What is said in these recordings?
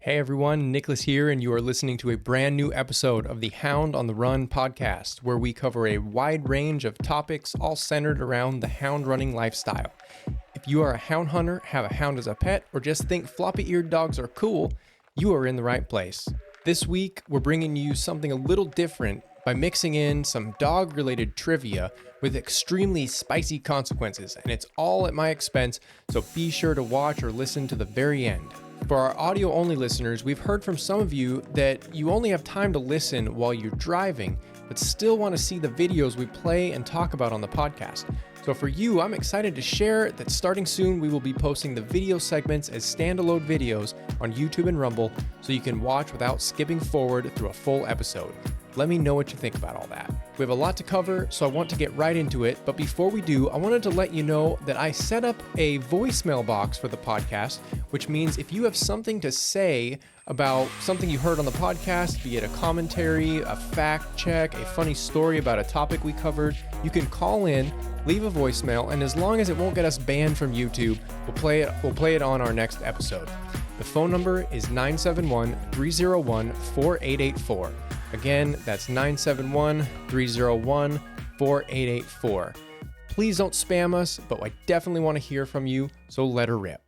Hey everyone, Niklas here, and you are listening to a brand new episode of the Hound on the Run podcast, where we cover a wide range of topics all centered around the hound running lifestyle. If you are a hound hunter, have a hound as a pet, or just think floppy-eared dogs are cool, you are in the right place. This week, we're bringing you something a little different by mixing in some dog-related trivia with extremely spicy consequences, and it's all at my expense, so be sure to watch or listen to the very end. For our audio-only listeners, we've heard from some of you that you only have time to listen while you're driving, but still want to see the videos we play and talk about on the podcast. So for you, I'm excited to share that starting soon, we will be posting the video segments as standalone videos on YouTube and Rumble, so you can watch without skipping forward through a full episode. Let me know what you think about all that. We have a lot to cover, so I want to get right into it. But before we do, I wanted to let you know that I set up a voicemail box for the podcast, which means if you have something to say about something you heard on the podcast, be it a commentary, a fact check, a funny story about a topic we covered, you can call in, leave a voicemail, and as long as it won't get us banned from YouTube, we'll play it on our next episode. The phone number is 971-301-4884. Again, that's 971-301-4884. Please don't spam us, but I definitely want to hear from you, so let her rip.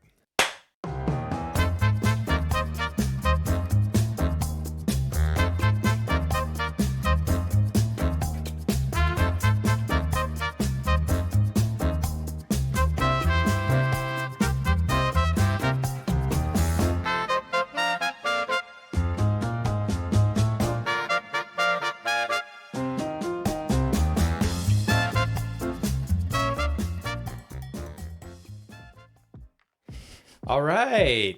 All right.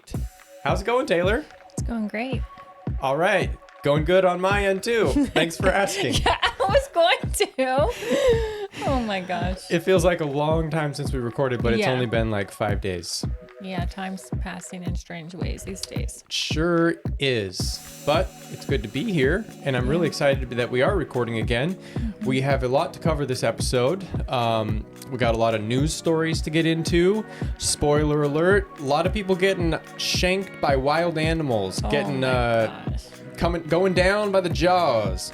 How's it going, Taylor? It's going great. All right. Going good on my end, too. Thanks for asking. Yeah, I was going to. Oh, my gosh. It feels like a long time since we recorded, but it's only been like 5 days. Yeah, time's passing in strange ways these days. Sure is. But it's good to be here, and I'm really excited that we are recording again. Mm-hmm. We have a lot to cover this episode. We got a lot of news stories to get into. Spoiler alert, a lot of people getting shanked by wild animals, going down by the jaws.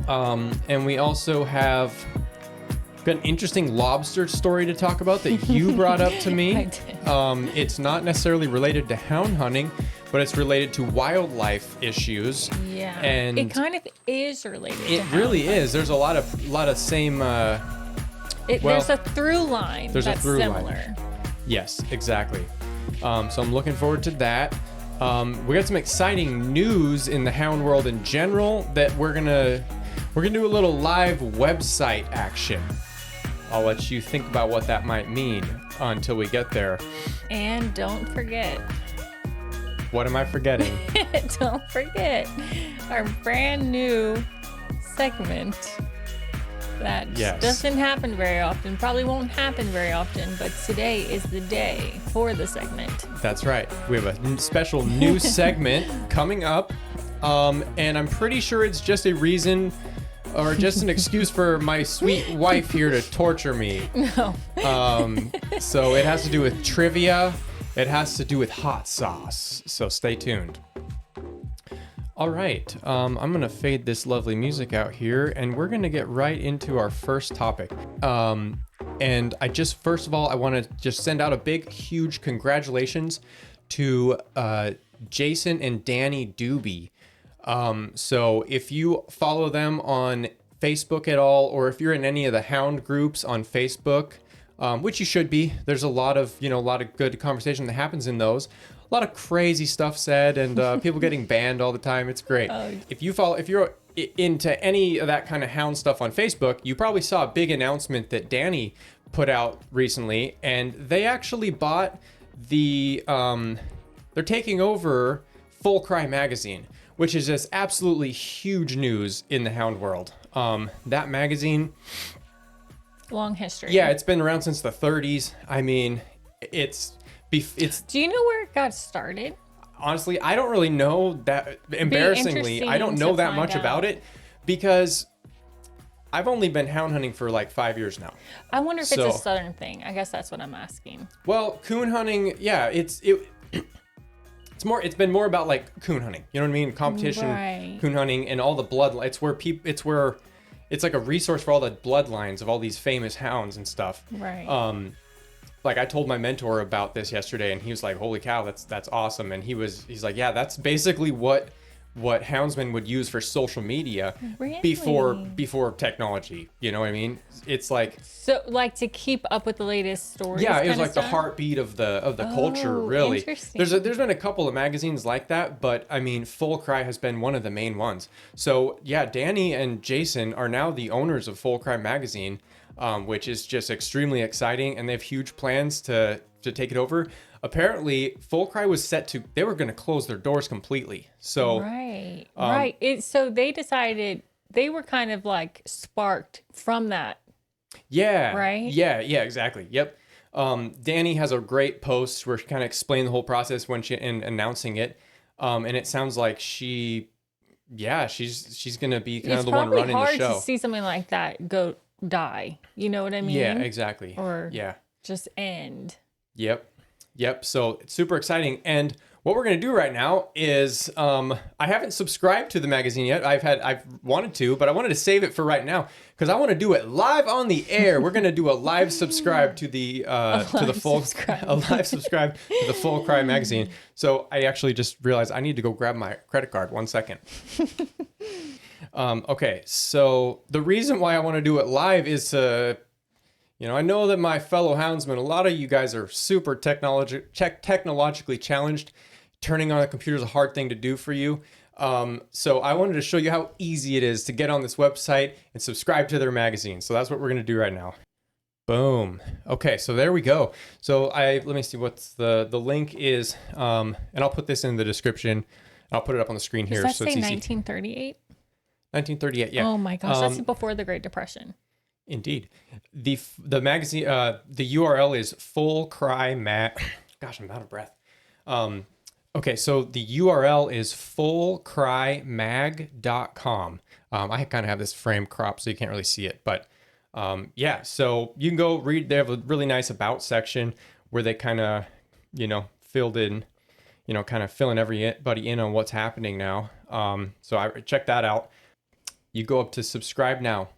And we also have got an interesting lobster story to talk about that you brought up to me. I did. It's not necessarily related to hound hunting, but it's related to wildlife issues. Yeah, and it kind of is related. It really is. There's a lot of same. There's a through line. There's that's a through similar. line. Yes, exactly. So I'm looking forward to that. We got some exciting news in the hound world in general that we're gonna do a little live website action. I'll let you think about what that might mean until we get there. And don't forget. What am I forgetting? Don't forget our brand new segment that doesn't happen very often, probably won't happen very often, but today is the day for the segment. That's right. We have a special new segment coming up, and I'm pretty sure it's just a reason or just an excuse for my sweet wife here to torture me. No. So it has to do with trivia. It has to do with hot sauce. So stay tuned. All right. I'm going to fade this lovely music out here, and we're going to get right into our first topic. And first of all, I want to just send out a big, huge congratulations to Jason and Danny Doobie. So if you follow them on Facebook at all, or if you're in any of the hound groups on Facebook, which you should be, there's a lot of good conversation that happens in those. A lot of crazy stuff said, and people getting banned all the time. It's great. If you're into any of that kind of hound stuff on Facebook, you probably saw a big announcement that Danny put out recently, and they actually bought they're taking over Full Cry magazine, which is just absolutely huge news in the hound world. That magazine, long history. Yeah, it's been around since the 30s. I mean, it's. Do you know where it got started? Honestly, I don't really know that. Embarrassingly, I don't know that much about it because I've only been hound hunting for like 5 years now. I wonder if it's a southern thing. I guess that's what I'm asking. Well, coon hunting, yeah, it's been more about like coon hunting. You know what I mean? Competition, coon hunting, and all the blood. It's like a resource for all the bloodlines of all these famous hounds and stuff. Right. Like I told my mentor about this yesterday, and he was like, "Holy cow, that's awesome!" And he's like, "Yeah, that's basically what houndsmen would use for social media before technology." You know what I mean? It's like like to keep up with the latest stories. Yeah, it was like the heartbeat of the culture. Really, interesting. There's been a couple of magazines like that, but I mean, Full Cry has been one of the main ones. So yeah, Danny and Jason are now the owners of Full Cry magazine. Which is just extremely exciting, and they have huge plans to take it over. Apparently, Full Cry was they were going to close their doors completely. So right. So they decided they were kind of like sparked from that. Yeah. Right. Yeah. Exactly. Yep. Danny has a great post where she kind of explained the whole process in announcing it, and it sounds like she's going to be kind of the one running the show. It's probably hard to see something like that die. You know what I mean? Yeah, exactly. Or just end. Yep. So it's super exciting. And what we're going to do right now is I haven't subscribed to the magazine yet. I've wanted to, but I wanted to save it for right now because I want to do it live on the air. We're going to do a live subscribe to the Full Cry magazine. So I actually just realized I need to go grab my credit card. 1 second. Okay, so the reason why I want to do it live is to, I know that my fellow houndsmen, a lot of you guys are super technologically challenged. Turning on a computer is a hard thing to do for you. So I wanted to show you how easy it is to get on this website and subscribe to their magazine. So that's what we're going to do right now. Boom. Okay, so there we go. So let me see what's the link is, and I'll put this in the description. I'll put it up on the screen here. Does that so say it's easy. 1938? 1938, yeah. Oh my gosh, that's before the Great Depression. Indeed. The magazine, the URL is Full Cry Mag. Gosh, I'm out of breath. Okay, so the URL is fullcrymag.com. I kind of have this frame cropped so you can't really see it, but yeah, so you can go read. They have a really nice about section where they kind of, filled in, kind of filling everybody in on what's happening now. So I check that out. You go up to subscribe now.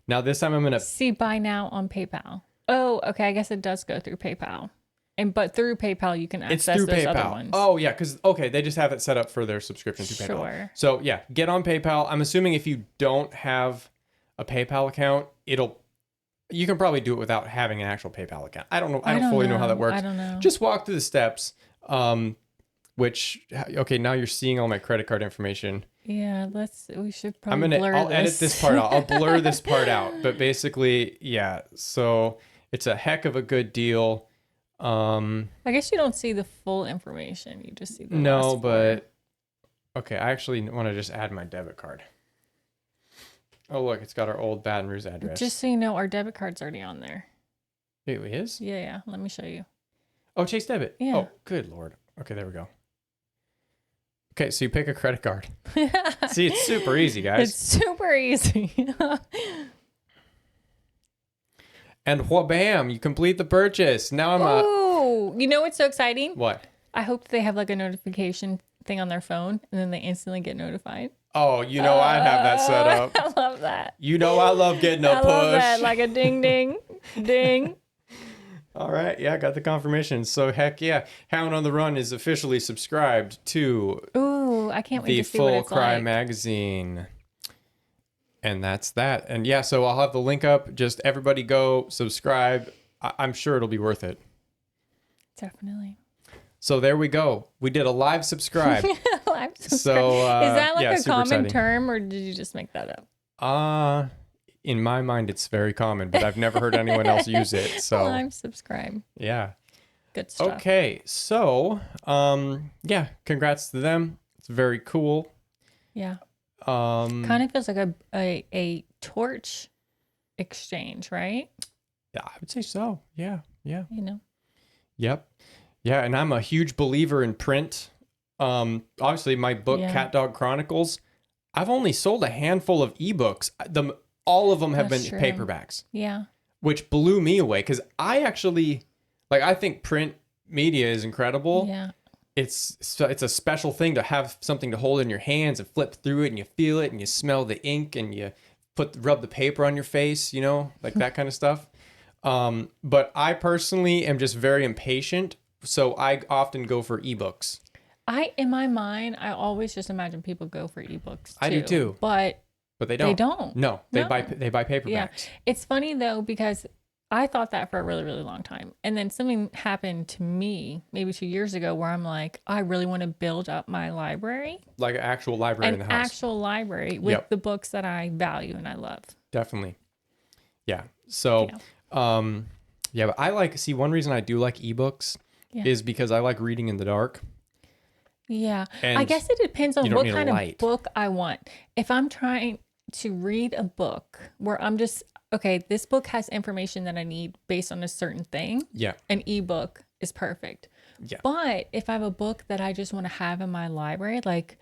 Now this time I'm going to see buy now on PayPal. Oh, okay. I guess it does go through PayPal. But through PayPal, you can access those PayPal. Other ones. Oh, yeah. Because, they just have it set up for their subscription to PayPal. Sure. So, yeah, get on PayPal. I'm assuming if you don't have a PayPal account, you can probably do it without having an actual PayPal account. I don't know. I don't fully know how that works. I don't know. Just walk through the steps, now you're seeing all my credit card information. Yeah, we should probably I'll edit this part out. I'll blur this part out. But basically, yeah. So it's a heck of a good deal. I guess you don't see the full information. You just see the no, but okay. I actually want to just add my debit card. Oh, look, it's got our old Baton Rouge address. Just so you know, our debit card's already on there. It is? Yeah. Let me show you. Oh, Chase Debit. Yeah. Oh, good Lord. Okay, there we go. Okay, so you pick a credit card. See, it's super easy, guys. It's super easy. And wha-bam, you complete the purchase. Now Ooh, you know what's so exciting? What? I hope they have like a notification thing on their phone and then they instantly get notified. Oh, I'd have that set up. I love that. I love getting a push. I love that, like a ding, ding, ding. All right, yeah, got the confirmation. So heck yeah, Hound on the Run is officially subscribed to I can't wait to see what it's like. The Full Cry magazine. And that's that. And yeah, so I'll have the link up. Just everybody go subscribe. I'm sure it'll be worth it. Definitely. So there we go. We did a live subscribe. Live subscribe. So is that like a common exciting term or did you just make that up? In my mind, it's very common, but I've never heard anyone else use it. So live subscribe. Yeah. Good stuff. Okay. So, yeah, congrats to them. It's very cool. Yeah. Kind of feels like a torch exchange, right? Yeah, I would say so. Yeah. Yep. Yeah, and I'm a huge believer in print. Obviously, my book, Cat Dog Chronicles, I've only sold a handful of ebooks. All of them have been paperbacks. Yeah. Which blew me away because I actually, I think print media is incredible. Yeah. it's a special thing to have something to hold in your hands and flip through it and you feel it and you smell the ink and you rub the paper on your face, you know, like that kind of stuff. But I personally am just very impatient, so I often go for ebooks. In my mind, I always just imagine people go for ebooks too. I do too. But they don't. They don't. No, they buy paperbacks. Yeah. It's funny though, because I thought that for a really, really long time. And then something happened to me maybe 2 years ago where I'm like, I really want to build up my library. Like an actual library in the house. An actual library with the books that I value and I love. Definitely. Yeah. So, but one reason I do like ebooks is because I like reading in the dark. Yeah. And I guess it depends on what kind of book I want. If I'm trying to read a book where I'm just, okay, this book has information that I need based on a certain thing. Yeah. An ebook is perfect. Yeah. But if I have a book that I just want to have in my library, like,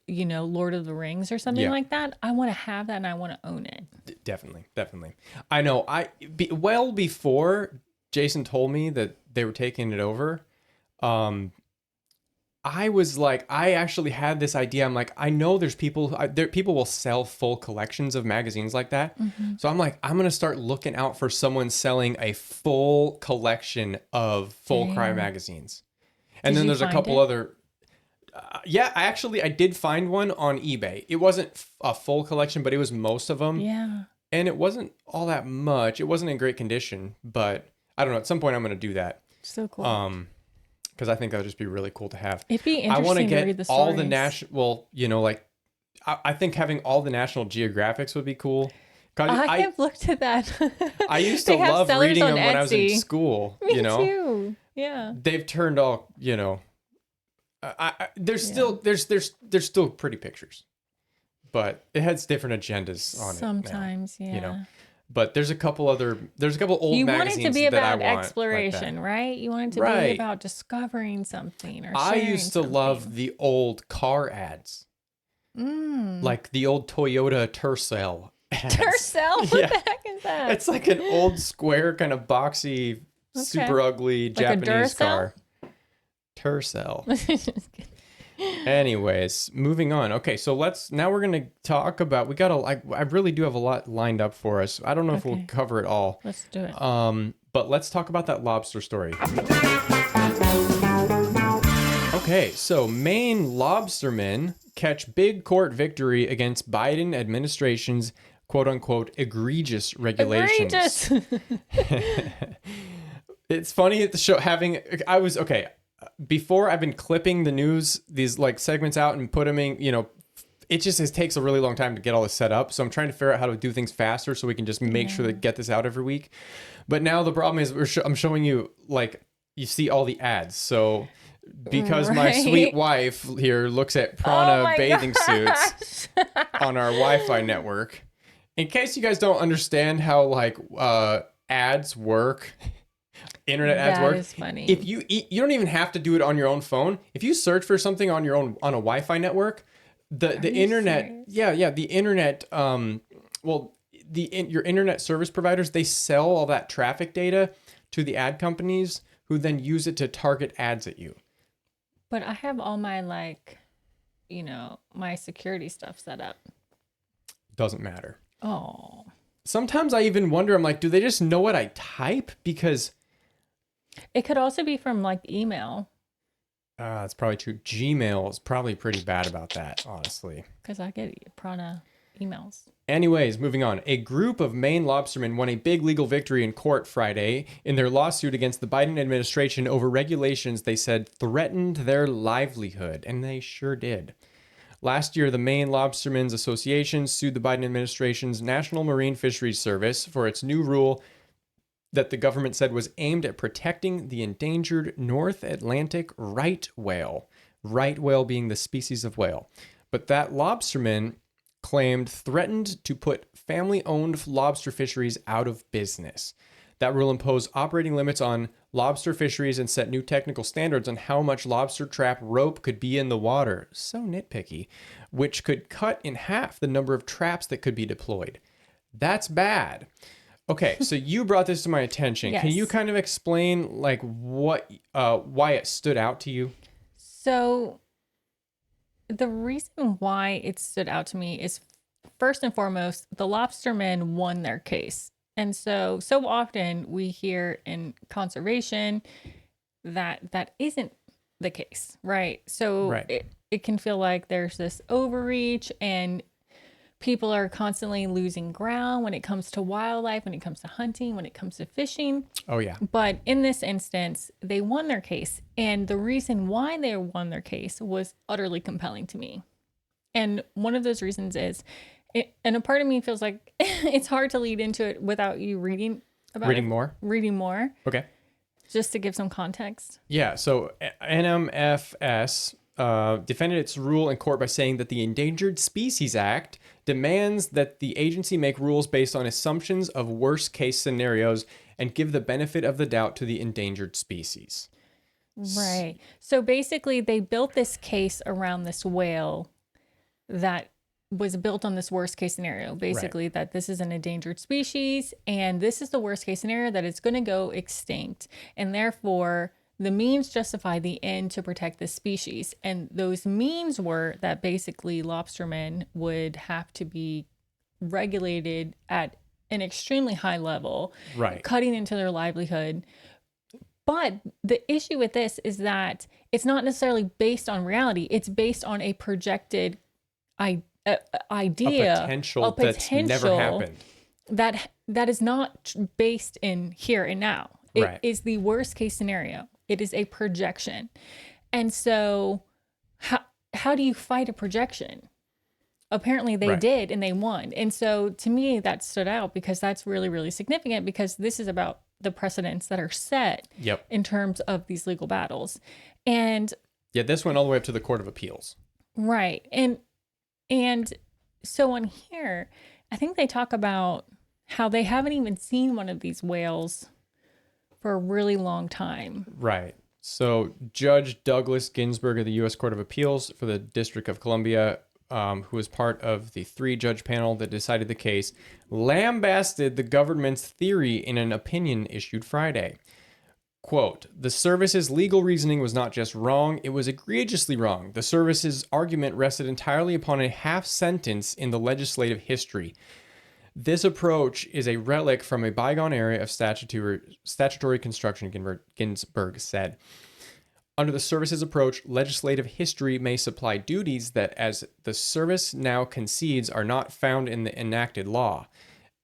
you know, Lord of the Rings or something like that, I want to have that and I want to own it. Definitely. I know. Well before Jason told me that they were taking it over, I was like, I actually had this idea. I'm like, I know there's people will sell full collections of magazines like that. Mm-hmm. So I'm like, I'm going to start looking out for someone selling a full collection of full crime magazines. And then there's a couple other. I did find one on eBay. It wasn't a full collection, but it was most of them. Yeah. And it wasn't all that much. It wasn't in great condition, but I don't know. At some point I'm going to do that. So cool. Because I think that would just be really cool to have. It'd be interesting I want to get read the stories. All the national. Well, you know, like I think having all the National Geographics would be cool. I have looked at that. I used to love reading them when I was in school. Me you know, too. Yeah. They've turned all. You know, there's still pretty pictures, but it has different agendas on it. Sometimes, yeah. You know. But there's a couple old magazines that I want. You want it to be about exploration, right? You want it to be about discovering something or sharing I used to love the old car ads. Like the old Toyota Tercel ads. Tercel? What the heck is that? It's like an old square, kind of boxy, super ugly like Japanese car. Tercel. Anyways, moving on. Okay, so now we're going to talk about, I really do have a lot lined up for us. I don't know if we'll cover it all. Let's do it. But let's talk about that lobster story. Okay, so Maine lobstermen catch big court victory against Biden administration's quote unquote egregious regulations. It's funny at the show before I've been clipping the news, these like segments out and put them in, you know, it takes a really long time to get all this set up. So I'm trying to figure out how to do things faster so we can just make sure to get this out every week. But now the problem is I'm showing you, like, you see all the ads. So because my sweet wife here looks at Prana bathing suits on our Wi-Fi network, in case you guys don't understand how like ads work, internet ads work. That is funny. If you don't even have to do it on your own phone. If you search for something on your own on a Wi-Fi network, the internet, the internet, your internet service providers, they sell all that traffic data to the ad companies who then use it to target ads at you. But I have all my my security stuff set up. Doesn't matter. Oh. Sometimes I even wonder, I'm like, do they just know what I type? Because it could also be from like email. That's probably true. Gmail is probably pretty bad about that, honestly. Because I get Prana emails. Anyways, moving on. A group of Maine lobstermen won a big legal victory in court Friday in their lawsuit against the Biden administration over regulations they said threatened their livelihood, and they sure did. Last year, the Maine Lobstermen's Association sued the Biden administration's National Marine Fisheries Service for its new rule that the government said was aimed at protecting the endangered North Atlantic right whale being the species of whale. But that lobsterman claimed threatened to put family-owned lobster fisheries out of business. That rule imposed operating limits on lobster fisheries and set new technical standards on how much lobster trap rope could be in the water. So nitpicky, which could cut in half the number of traps that could be deployed. That's bad. Okay, so you brought this to my attention. Yes. Can you kind of explain like why it stood out to you? So the reason why it stood out to me is first and foremost, the lobstermen won their case. And so often we hear in conservation that isn't the case, right? So Right. it can feel like there's this overreach and people are constantly losing ground when it comes to wildlife, when it comes to hunting, when it comes to fishing. Oh, yeah. But in this instance, they won their case. And the reason why they won their case was utterly compelling to me. And one of those reasons is, and a part of me feels like it's hard to lead into it without you reading about Reading it. more? Reading more. Okay. Just to give some context. Yeah. So NMFS defended its rule in court by saying that the Endangered Species Act demands that the agency make rules based on assumptions of worst case scenarios and give the benefit of the doubt to the endangered species. Right. So basically, they built this case around this whale that was built on this worst case scenario. Basically, right. That this is an endangered species and this is the worst case scenario, that it's going to go extinct. And therefore, the means justify the end to protect the species. And those means were that basically lobstermen would have to be regulated at an extremely high level, right, cutting into their livelihood. But the issue with this is that it's not necessarily based on reality. It's based on a projected idea, a potential that's never happened. That is not based in here and now. It is the worst case scenario. It is a projection. And so how do you fight a projection? Apparently they did, and they won. And so to me, that stood out because that's really, really significant, because this is about the precedents that are set in terms of these legal battles. And yeah, this went all the way up to the Court of Appeals. Right. And so on here, I think they talk about how they haven't even seen one of these whales for a really long time. Right. So Judge Douglas Ginsburg of the U.S. Court of Appeals for the District of Columbia, who was part of the 3-judge panel that decided the case, lambasted the government's theory in an opinion issued Friday. Quote, "The service's legal reasoning was not just wrong, it was egregiously wrong. The service's argument rested entirely upon a half sentence in the legislative history. This approach is a relic from a bygone era of statutory construction," Ginsburg said. "Under the service's approach, legislative history may supply duties that, as the service now concedes, are not found in the enacted law.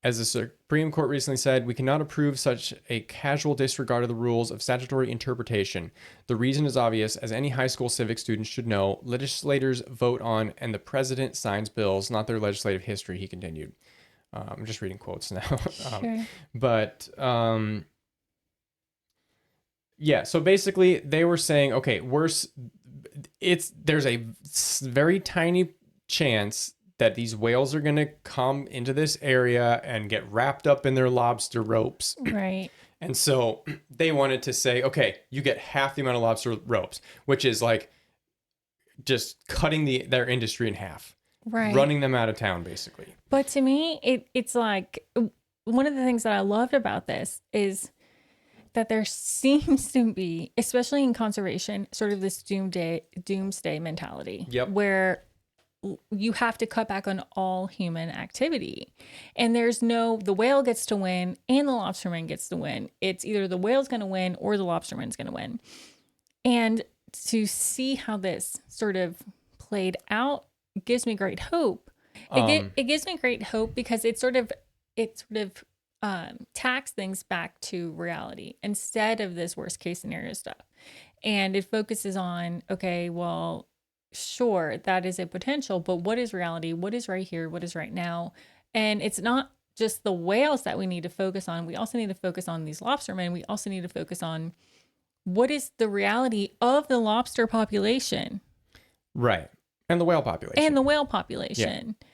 As the Supreme Court recently said, we cannot approve such a casual disregard of the rules of statutory interpretation. The reason is obvious, as any high school civics student should know. Legislators vote on and the president signs bills, not their legislative history," he continued. I'm just reading quotes now. Sure. Yeah, so basically they were saying, okay, there's a very tiny chance that these whales are going to come into this area and get wrapped up in their lobster ropes. Right. And so they wanted to say, okay, you get half the amount of lobster ropes, which is like just cutting their industry in half. Right. Running them out of town, basically. But to me, it's like, one of the things that I loved about this is that there seems to be, especially in conservation, sort of this doomsday mentality. Yep. Where you have to cut back on all human activity. And the whale gets to win and the lobsterman gets to win. It's either the whale's going to win or the lobsterman's going to win. And to see how this sort of played out gives me great hope. It gives me great hope because it sort of tacks things back to reality instead of this worst case scenario stuff. And it focuses on, okay, well, sure, that is a potential, but what is reality? What is right here? What is right now? And it's not just the whales that we need to focus on. We also need to focus on these lobstermen. We also need to focus on what is the reality of the lobster population. Right. And the whale population. Yeah.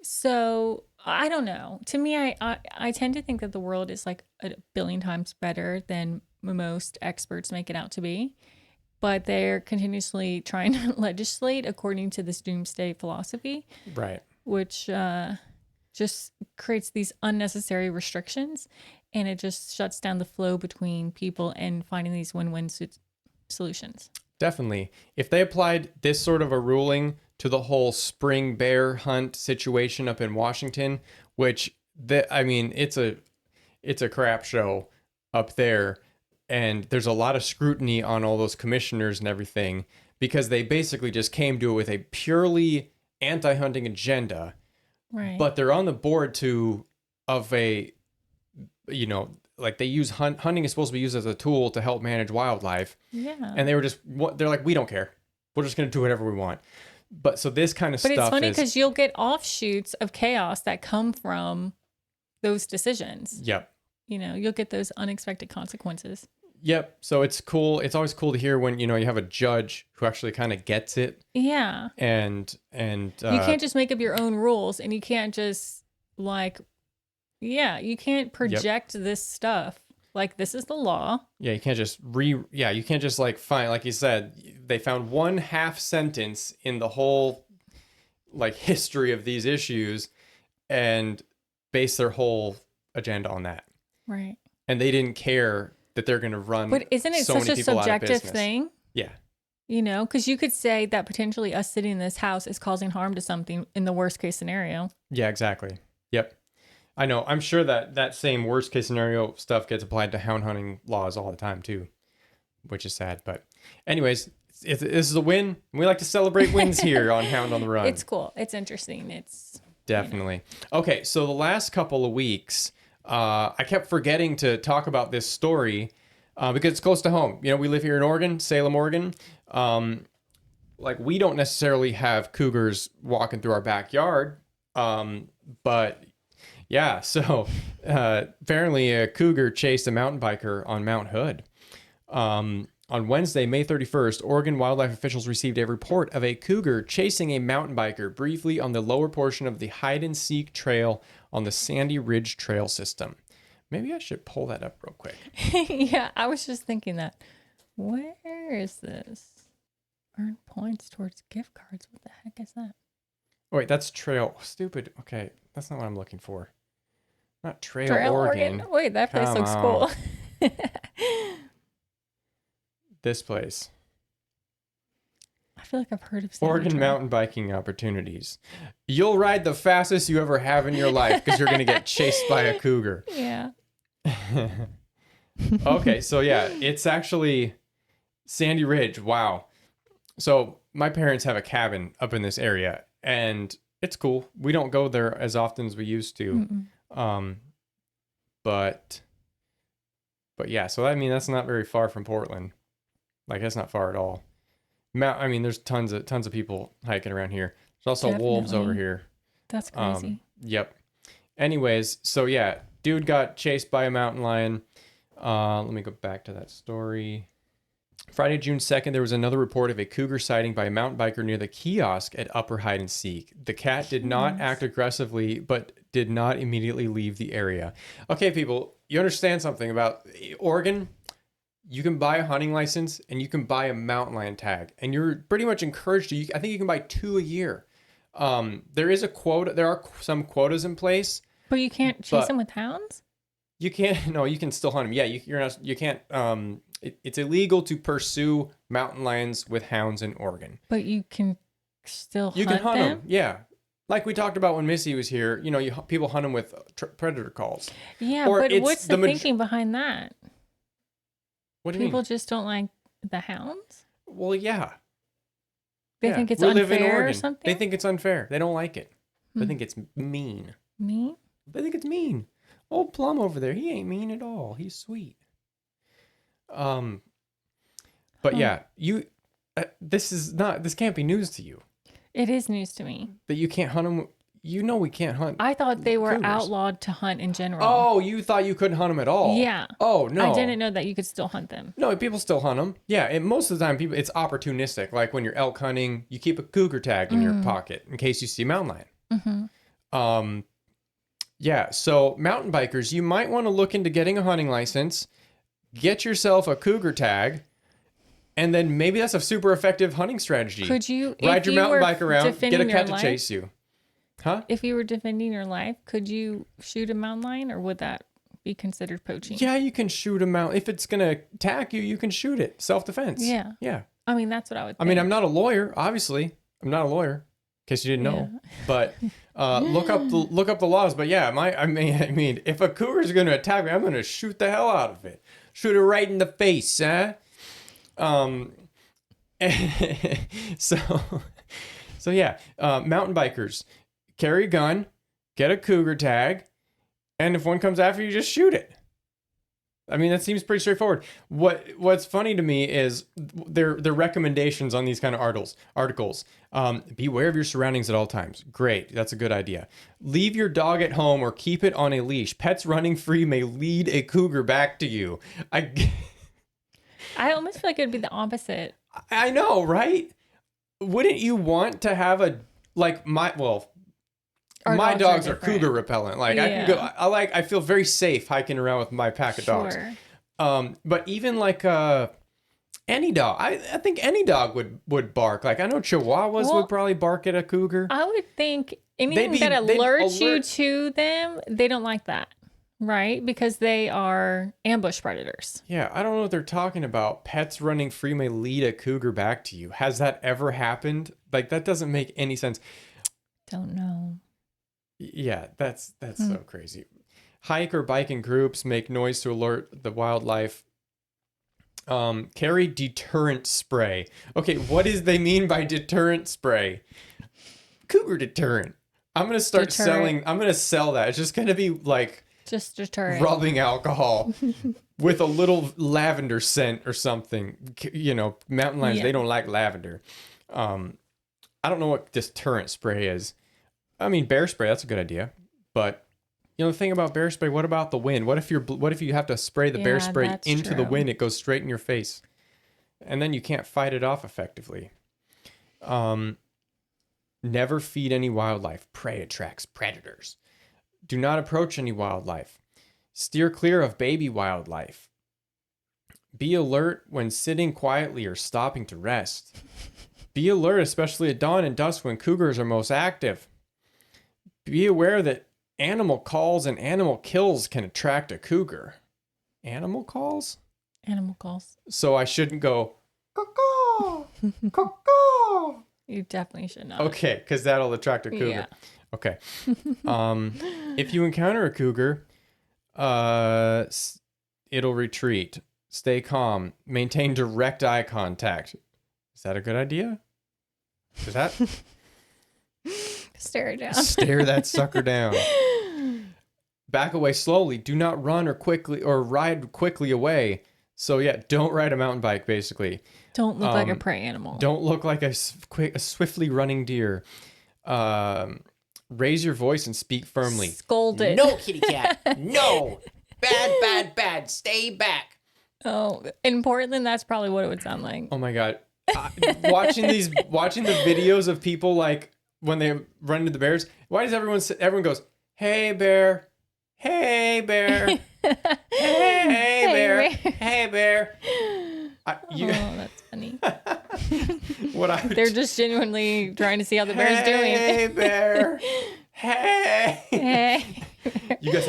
So I don't know. To me, I tend to think that the world is like a billion times better than most experts make it out to be. But they're continuously trying to legislate according to this doomsday philosophy. Right. Which just creates these unnecessary restrictions. And it just shuts down the flow between people and finding these win-win solutions. Definitely. If they applied this sort of a ruling to the whole spring bear hunt situation up in Washington, which it's a crap show up there, and there's a lot of scrutiny on all those commissioners and everything because they basically just came to it with a purely anti-hunting agenda. Right. But they're on the board like they use hunting is supposed to be used as a tool to help manage wildlife. Yeah. And they're like, we don't care. We're just going to do whatever we want. But so this kind of stuff. But it's funny because you'll get offshoots of chaos that come from those decisions. Yep. You'll get those unexpected consequences. Yep. So it's cool. It's always cool to hear when, you have a judge who actually kind of gets it. Yeah. And you can't just make up your own rules, and you can't just you can't project this stuff. Like, this is the law. Yeah, you can't just you can't just find, like you said, they found one half sentence in the whole history of these issues and base their whole agenda on that. Right. And they didn't care that they're going to run. But isn't it such a subjective thing? Yeah. Because you could say that potentially us sitting in this house is causing harm to something in the worst case scenario. Yeah, exactly. Yep. I know. I'm sure that same worst case scenario stuff gets applied to hound hunting laws all the time too, which is sad. But anyways, this is a win. We like to celebrate wins here on Hound on the Run. It's cool. It's interesting. It's definitely. Okay. So the last couple of weeks, I kept forgetting to talk about this story because it's close to home. We live here in Oregon, Salem, Oregon. We don't necessarily have cougars walking through our backyard, but yeah, so apparently a cougar chased a mountain biker on Mount Hood. On Wednesday, May 31st, Oregon wildlife officials received a report of a cougar chasing a mountain biker briefly on the lower portion of the hide-and-seek trail on the Sandy Ridge Trail system. Maybe I should pull that up real quick. Yeah, I was just thinking that. Where is this? Earn points towards gift cards. What the heck is that? Oh, wait, that's trail. Stupid. Okay, that's not what I'm looking for. Not Trail Oregon. Wait, that place looks cool. This place. I feel like I've heard of Sandy Oregon Trail. mountain biking opportunities. You'll ride the fastest you ever have in your life because you're going to get chased by a cougar. Yeah. Okay, so yeah, it's actually Sandy Ridge. Wow. So my parents have a cabin up in this area, and it's cool. We don't go there as often as we used to. But yeah, so that's not very far from Portland. That's not far at all. There's tons of people hiking around here. There's also wolves over here. That's crazy. Yep. Anyways, so yeah, dude got chased by a mountain lion. Let me go back to that story. Friday, June 2nd, there was another report of a cougar sighting by a mountain biker near the kiosk at Upper Hide and Seek. The cat did not act aggressively, but did not immediately leave the area. Okay, people, you understand something about Oregon? You can buy a hunting license and you can buy a mountain lion tag, and you're pretty much encouraged to. I think you can buy 2 a year. There is a quota. There are some quotas in place. But you can't chase them with hounds? You can't. No, you can still hunt them. Yeah, you're not. You can't. It's illegal to pursue mountain lions with hounds in Oregon. But you can still You hunt can hunt them? Yeah. Like we talked about when Missy was here, people hunt them with predator calls. Yeah, Or but it's what's the the thinking behind that? What do you People mean? just don't like the hounds? Well, yeah. They Yeah. think it's We live in unfair or Oregon. something? They think it's unfair. They don't like it. They think it's mean. Me? They think it's mean. Old Plum over there, he ain't mean at all. He's sweet. But yeah, this can't be news to you. It is news to me. That you can't hunt them. We can't hunt. I thought they were cougars. outlawed to hunt in general. Oh, you thought you couldn't hunt them at all? Yeah. Oh, no. I didn't know that you could still hunt them. No, people still hunt them. Yeah, and most of the time, it's opportunistic. Like when you're elk hunting, you keep a cougar tag in your pocket in case you see a mountain lion. Yeah, so mountain bikers, you might want to look into getting a hunting license, get yourself a cougar tag, and then maybe that's a super effective hunting strategy. Could you ride your mountain bike around, get a cat to chase you? Huh? If you were defending your life, could you shoot a mountain lion, or would that be considered poaching? Yeah, you can shoot a mountain. If it's going to attack you, you can shoot it. Self-defense. Yeah. Yeah. I mean, that's what I would think. I mean, I'm not a lawyer, obviously. I'm not a lawyer, in case you didn't know. But look up the laws. But yeah, I mean, if a cougar is going to attack me, I'm going to shoot the hell out of it. Shoot it right in the face, huh? So yeah, mountain bikers, carry a gun, get a cougar tag, and if one comes after you, just shoot it. I mean, that seems pretty straightforward. What's funny to me is their recommendations on these kind of articles. Beware of your surroundings at all times. Great, that's a good idea. Leave your dog at home or keep it on a leash. Pets running free may lead a cougar back to you. I almost feel like it'd be the opposite. I know, right? Wouldn't you want to have my dogs are cougar repellent. Like I can go. I feel very safe hiking around with my pack of dogs. But even like any dog, I think any dog would bark. Like I know Chihuahuas would probably bark at a cougar. I would think anything that alerts you to them, they don't like that, right? Because they are ambush predators. Yeah, I don't know what they're talking about. Pets running free may lead a cougar back to you. Has that ever happened? Like that doesn't make any sense. Don't know. Yeah, that's so crazy. Hike or bike in groups, make noise to alert the wildlife. Carry deterrent spray. Okay, what does they mean by deterrent spray? Cougar deterrent. I'm gonna start selling. I'm gonna sell that. It's just gonna be like just deterrent rubbing alcohol with a little lavender scent or something. You know, mountain lions, they don't like lavender. I don't know what deterrent spray is. I mean, bear spray, that's a good idea. But, you know, the thing about bear spray, what about the wind? What if you have to spray the bear spray into the wind? It goes straight in your face. And then you can't fight it off effectively. Never feed any wildlife. Prey attracts predators. Do not approach any wildlife. Steer clear of baby wildlife. Be alert when sitting quietly or stopping to rest. Be alert, especially at dawn and dusk when cougars are most active. Be aware that animal calls and animal kills can attract a cougar. Animal calls? Animal calls. So I shouldn't go, caw-caw, caw-caw. You definitely should not. Okay, because that'll attract a cougar. Yeah. Okay. If you encounter a cougar, it'll retreat. Stay calm. Maintain direct eye contact. Is that a good idea? Is that... Stare it down. Stare that sucker down. Back away slowly. Do not run or ride quickly away. So yeah, don't ride a mountain bike, basically. Don't look like a prey animal. Don't look like a swiftly running deer. Raise your voice and speak firmly. Scold it. No, kitty cat. No. Bad. Stay back. Oh, in Portland, that's probably what it would sound like. Oh my God. Watching the videos of people like when they run into the bears, why does everyone goes, hey bear, hey bear, hey bear, hey bear. That's funny. They're just genuinely trying to see how the bear's doing. Hey bear, hey. You guys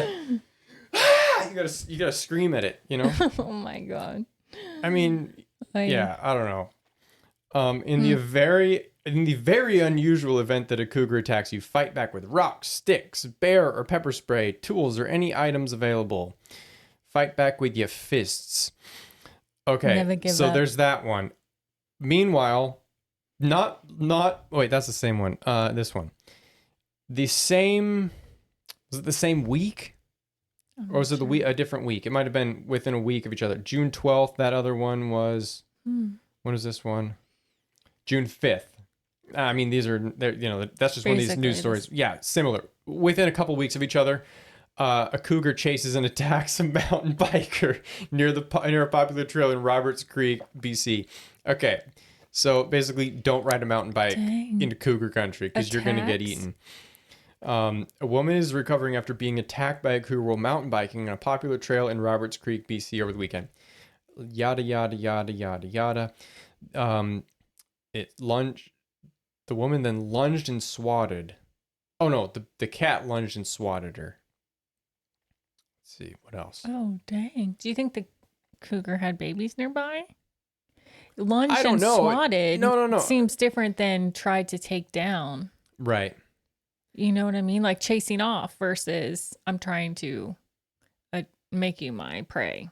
you gotta scream at it, you know? Oh my God. I mean, yeah, I don't know. In the very unusual event that a cougar attacks you, fight back with rocks, sticks, bear or pepper spray, tools, or any items available. Fight back with your fists. Okay, never give so up. There's that one. Meanwhile, wait, that's the same one. This one. Was it the same week? Or was it a different week? It might have been within a week of each other. June 12th, that other one was... When was this one? June 5th. I mean, that's just one of these news stories. Yeah, similar. Within a couple weeks of each other, a cougar chases and attacks a mountain biker near a popular trail in Roberts Creek, BC. Okay, so basically, don't ride a mountain bike into cougar country because you're going to get eaten. A woman is recovering after being attacked by a cougar while mountain biking on a popular trail in Roberts Creek, BC over the weekend. Yada, yada, yada, yada, yada. The woman then lunged and swatted. Oh no, the cat lunged and swatted her. Let's see, what else? Oh, dang. Do you think the cougar had babies nearby? Lunged I don't and know. swatted No. seems different than tried to take down. Right. You know what I mean? Like chasing off versus I'm trying to make you my prey.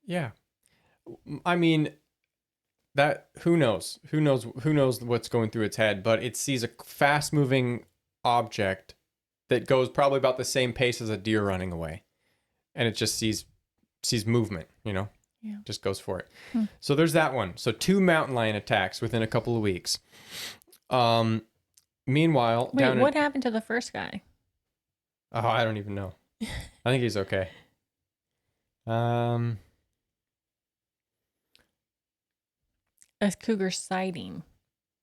Yeah. I mean, that who knows what's going through its head, but it sees a fast moving object that goes probably about the same pace as a deer running away, and it just sees movement, Yeah. just goes for it. So there's that one. So 2 mountain lion attacks within a couple of weeks. Meanwhile, wait, what happened to the first guy? Oh, I don't even know. I think he's okay. A cougar sighting.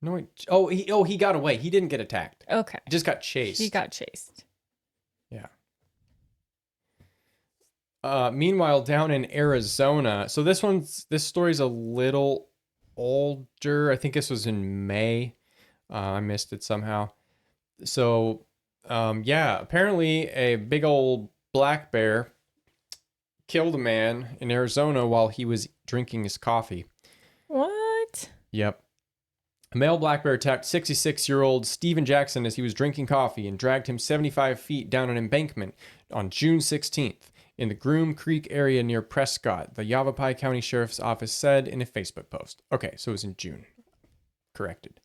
No. He got away. He didn't get attacked. Okay. He just got chased. He got chased. Yeah. Meanwhile, down in Arizona, so this story's a little older. I think this was in May. I missed it somehow. So, apparently a big old black bear killed a man in Arizona while he was drinking his coffee. What? Yep. A male black bear attacked 66-year-old Stephen Jackson as he was drinking coffee and dragged him 75 feet down an embankment on June 16th in the Groom Creek area near Prescott, the Yavapai County Sheriff's Office said in a Facebook post. Okay, so it was in June. Corrected.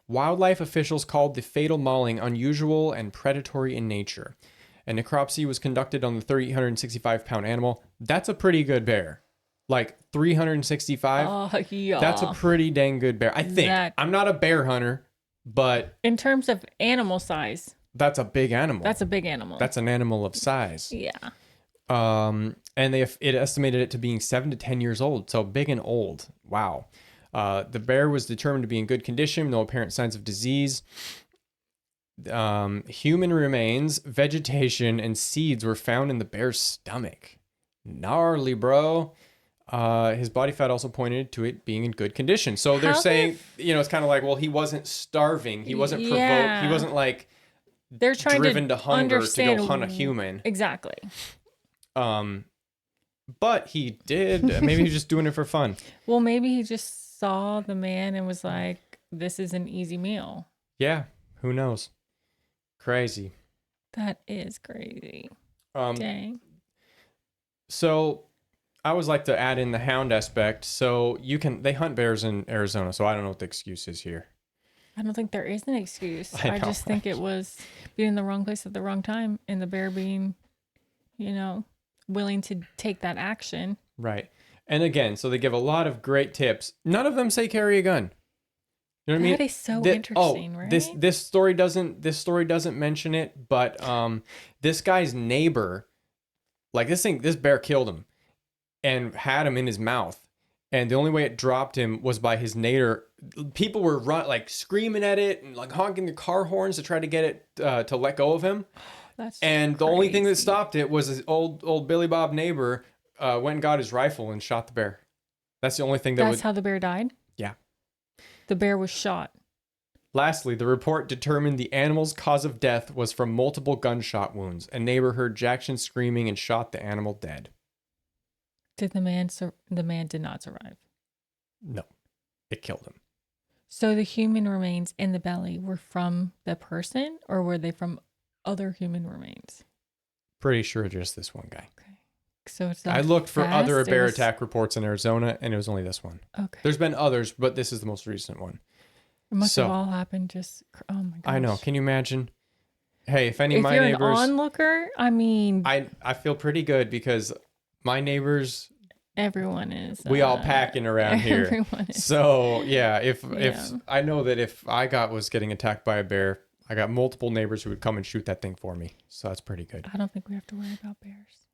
Wildlife officials called the fatal mauling unusual and predatory in nature. A necropsy was conducted on the 365-pound animal. That's a pretty good bear. Like 365. Oh, yeah. That's a pretty dang good bear. I think. I'm not a bear hunter, but in terms of animal size, that's a big animal. That's a big animal. That's an animal of size. Yeah. And it estimated it to being 7 to 10 years old. So big and old. Wow. The bear was determined to be in good condition, no apparent signs of disease. Human remains, vegetation, and seeds were found in the bear's stomach. Gnarly, bro. His body fat also pointed to it being in good condition. So they're saying, it's kind of like, well, he wasn't starving. He wasn't provoked. He wasn't like they're trying driven to hunger to go hunt a human. Exactly. But he did. Maybe he was just doing it for fun. Well, maybe he just saw the man and was like, this is an easy meal. Yeah. Who knows? Crazy. That is crazy. Dang. So I always like to add in the hound aspect. So they hunt bears in Arizona. So I don't know what the excuse is here. I don't think there is an excuse. I just think it was being in the wrong place at the wrong time and the bear being, willing to take that action. Right. And again, so they give a lot of great tips. None of them say carry a gun. You know what I mean? That is so interesting, right? This story doesn't mention it, but this guy's neighbor, like this bear killed him and had him in his mouth. And the only way it dropped him was by his neighbor. People were screaming at it and like honking their car horns to try to get it to let go of him. That's and the only thing that stopped it was his old Billy Bob neighbor went and got his rifle and shot the bear. That's the only thing That's how the bear died? Yeah. The bear was shot. Lastly, the report determined the animal's cause of death was from multiple gunshot wounds. A neighbor heard Jackson screaming and shot the animal dead. Did the man did not survive? No, it killed him. So the human remains in the belly were from the person, or were they from other human remains? Pretty sure just this one guy. Okay. So it's I looked for other bear attack reports in Arizona, and it was only this one. Okay. There's been others, but this is the most recent one. It must have all happened just, oh my gosh. I know. Can you imagine? Hey, if any of my neighbors... If you're an onlooker, I mean... I feel pretty good because my neighbors... Everyone is. We all packing around here. Everyone is. So, if I know that if I was getting attacked by a bear, I got multiple neighbors who would come and shoot that thing for me. So that's pretty good. I don't think we have to worry about bears.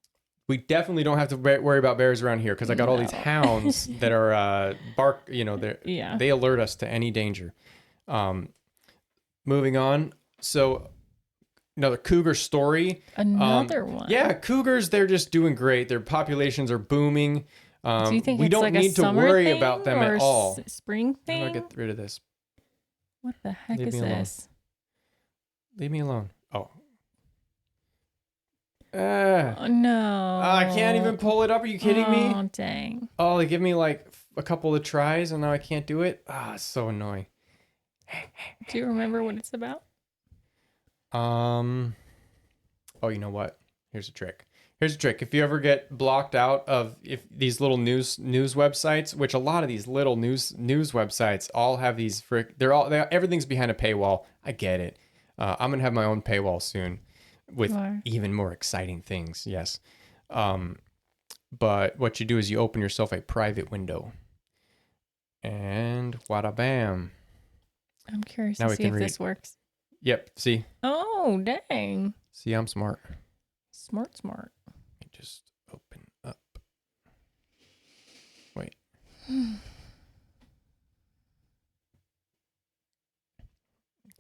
We definitely don't have to worry about bears around here because I got all these hounds that are they alert us to any danger. Moving on. So another cougar story. Another one. Yeah, cougars, they're just doing great. Their populations are booming. Do you think we it's don't like need to worry about them at all. Spring thing? How do I get rid of this? What the heck is this? Leave me alone. Oh. Oh, no. I can't even pull it up. Are you kidding me? Oh, dang. Oh, they give me like a couple of tries and now I can't do it. It's so annoying. Do you remember what it's about? Oh, you know what? Here's a trick. If you ever get blocked out of these little news websites, which a lot of these little news websites all have these everything's behind a paywall. I get it. I'm gonna have my own paywall soon with even more exciting things. Yes. But what you do is you open yourself a private window, and wada bam. I'm curious to see if this works. Yep. See. Oh, dang. See, I'm smart. Smart. Let me just open up. Wait.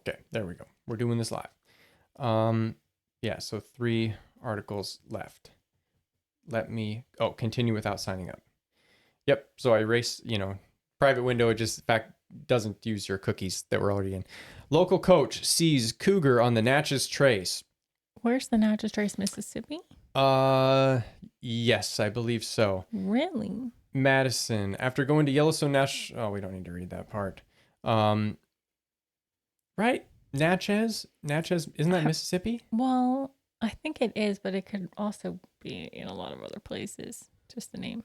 Okay, there we go. We're doing this live. Yeah, so 3 articles left. Let me continue without signing up. Yep, so I erase, private window, it just in fact doesn't use your cookies that we're already in. Local coach sees cougar on the Natchez Trace. Where's the Natchez Trace, Mississippi? Yes, I believe so. Really? Madison, after going to Yellowstone National... Oh, we don't need to read that part. Right? Natchez, isn't that Mississippi? Well, I think it is, but it could also be in a lot of other places. Just the name.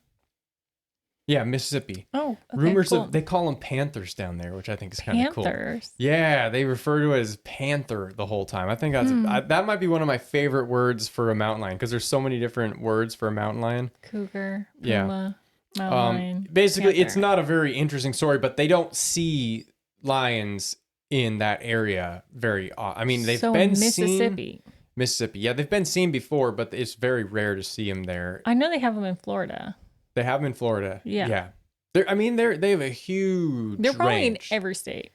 Yeah, Mississippi. Oh, okay, rumors cool. of they call them panthers down there, which I think is kind of cool. Panthers. Yeah, they refer to it as panther the whole time. I think that might be one of my favorite words for a mountain lion because there's so many different words for a mountain lion. Cougar, puma, mountain lion. Basically, panther. It's not a very interesting story, but they don't see lions in that area very often. I mean, they've been Mississippi. seen. Mississippi. Yeah, they've been seen before, but it's very rare to see them there. I know they have them in Florida. They have them in Florida. Yeah. They have a huge They're probably range. in every state.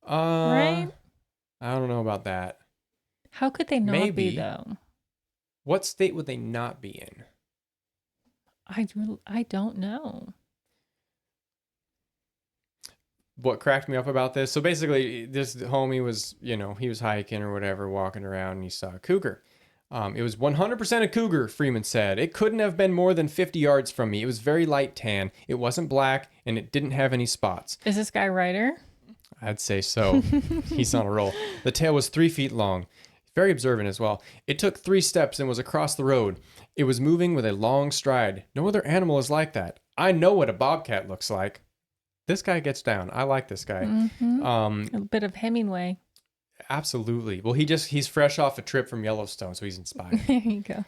Right? I don't know about that. How could they not be, though? What state would they not be in? I don't know. What cracked me up about this? So basically, this homie was, he was hiking or whatever, walking around, and he saw a cougar. It was 100% a cougar, Freeman said. It couldn't have been more than 50 yards from me. It was very light tan. It wasn't black, and it didn't have any spots. Is this guy Ryder? I'd say so. He's on a roll. The tail was 3 feet long. Very observant as well. It took 3 steps and was across the road. It was moving with a long stride. No other animal is like that. I know what a bobcat looks like. This guy gets down. I like this guy. Mm-hmm. A bit of Hemingway. Absolutely. Well, he's fresh off a trip from Yellowstone, so he's inspired. There you go.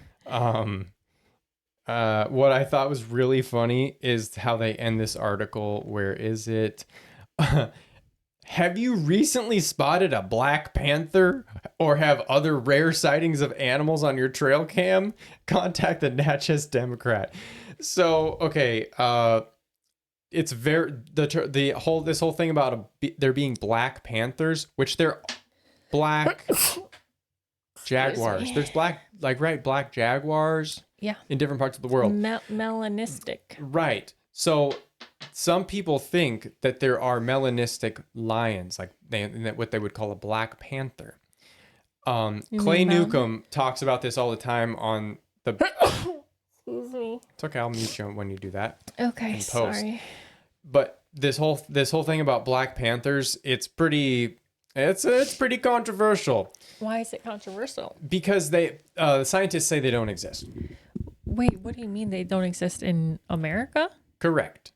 What I thought was really funny is how they end this article. Where is it? Have you recently spotted a black panther or have other rare sightings of animals on your trail cam? Contact the Natchez Democrat. So, okay, it's this whole thing about there being black panthers, which they're black jaguars. There's black jaguars. Yeah. In different parts of the world. Melanistic. Right. So some people think that there are melanistic lions, like what they would call a black panther. Clay Newcomb talks about this all the time on the. Excuse me. It's okay. I'll mute you when you do that. Okay. Sorry. But this whole thing about black panthers, it's pretty controversial. Why is it controversial? Because scientists say they don't exist. Wait, what do you mean they don't exist in America? Correct.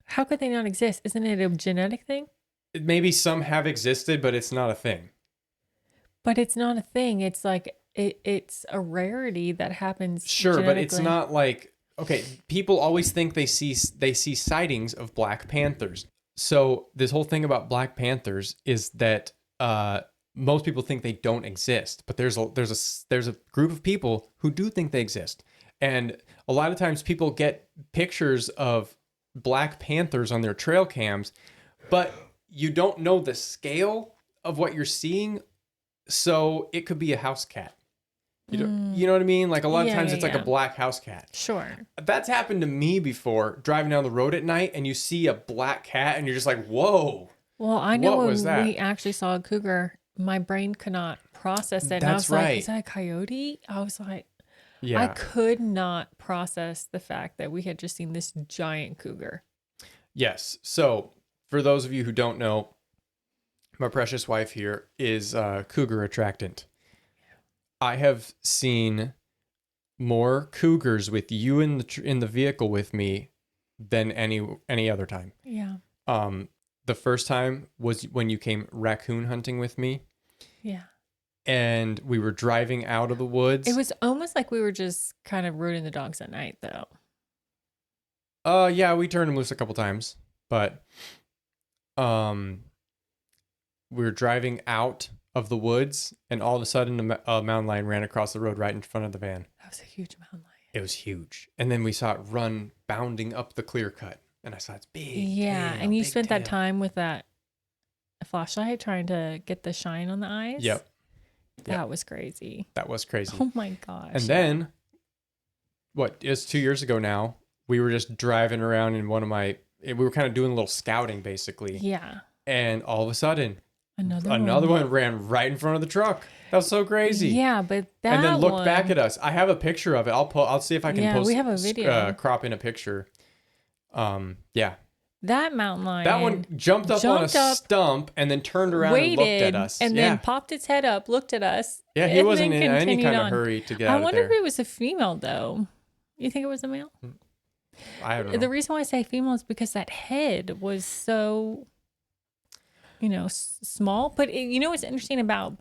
How could they not exist? Isn't it a genetic thing? Maybe some have existed, but it's not a thing. But it's not a thing. It's like it's a rarity that happens. Sure, but it's not like, okay, people always think they see sightings of black panthers. So this whole thing about black panthers is that most people think they don't exist, but there's a group of people who do think they exist. And a lot of times people get pictures of black panthers on their trail cams, but you don't know the scale of what you're seeing. So it could be a house cat. You know what I mean? Like a lot of times it's like a black house cat. Sure. That's happened to me before, driving down the road at night and you see a black cat and you're just like, whoa. Well, I know when we actually saw a cougar, my brain could not process it. And I was like, is that a coyote? I was like, I could not process the fact that we had just seen this giant cougar. Yes. So for those of you who don't know, my precious wife here is cougar attractant. I have seen more cougars with you in the vehicle with me than any other time. Yeah. The first time was when you came raccoon hunting with me. Yeah. And we were driving out of the woods. It was almost like we were just kind of rooting the dogs at night, though. Yeah, we turned them loose a couple times, but we were driving out of the woods, and all of a sudden a mountain lion ran across the road right in front of the van. That was a huge mountain lion. It was huge. And then we saw it run bounding up the clear cut, and I saw it's big. Yeah, tail, and you big spent tail. that time with that flashlight trying to get the shine on the eyes. Yep. That was crazy. That was crazy. Oh my gosh. And then, it's 2 years ago now, we were just driving around in we were kind of doing a little scouting basically. Yeah. And all of a sudden, another one ran right in front of the truck. That was so crazy. Yeah, but that and then looked back at us. I have a picture of it. I'll see if I can post. We have a video. Crop in a picture. Yeah. That mountain lion. That one jumped up on a stump and then turned around and looked at us. And then popped its head up, looked at us. Yeah, he wasn't in any kind of hurry to get out of there. I wonder if it was a female, though. You think it was a male? I don't know. The reason why I say female is because that head was so, small. But what's interesting about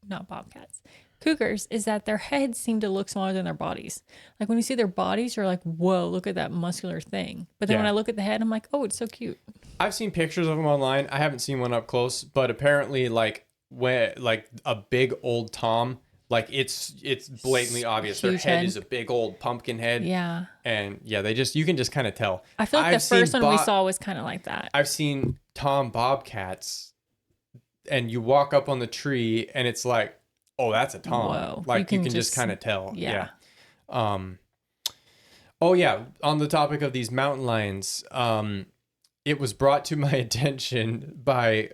not bobcats, cougars, is that their heads seem to look smaller than their bodies. Like when you see their bodies, you're like, whoa, look at that muscular thing. But then when I look at the head, I'm like, oh, it's so cute. I've seen pictures of them online. I haven't seen one up close, but apparently when a big old tom, it's blatantly obvious. Their head is a big old pumpkin head. Yeah. And yeah, you can just kind of tell. I feel like the first one we saw was kind of like that. I've seen tom bobcats and you walk up on the tree and it's like, oh, that's a tom. Whoa. You can just kind of tell. Yeah. Oh yeah. On the topic of these mountain lions, it was brought to my attention by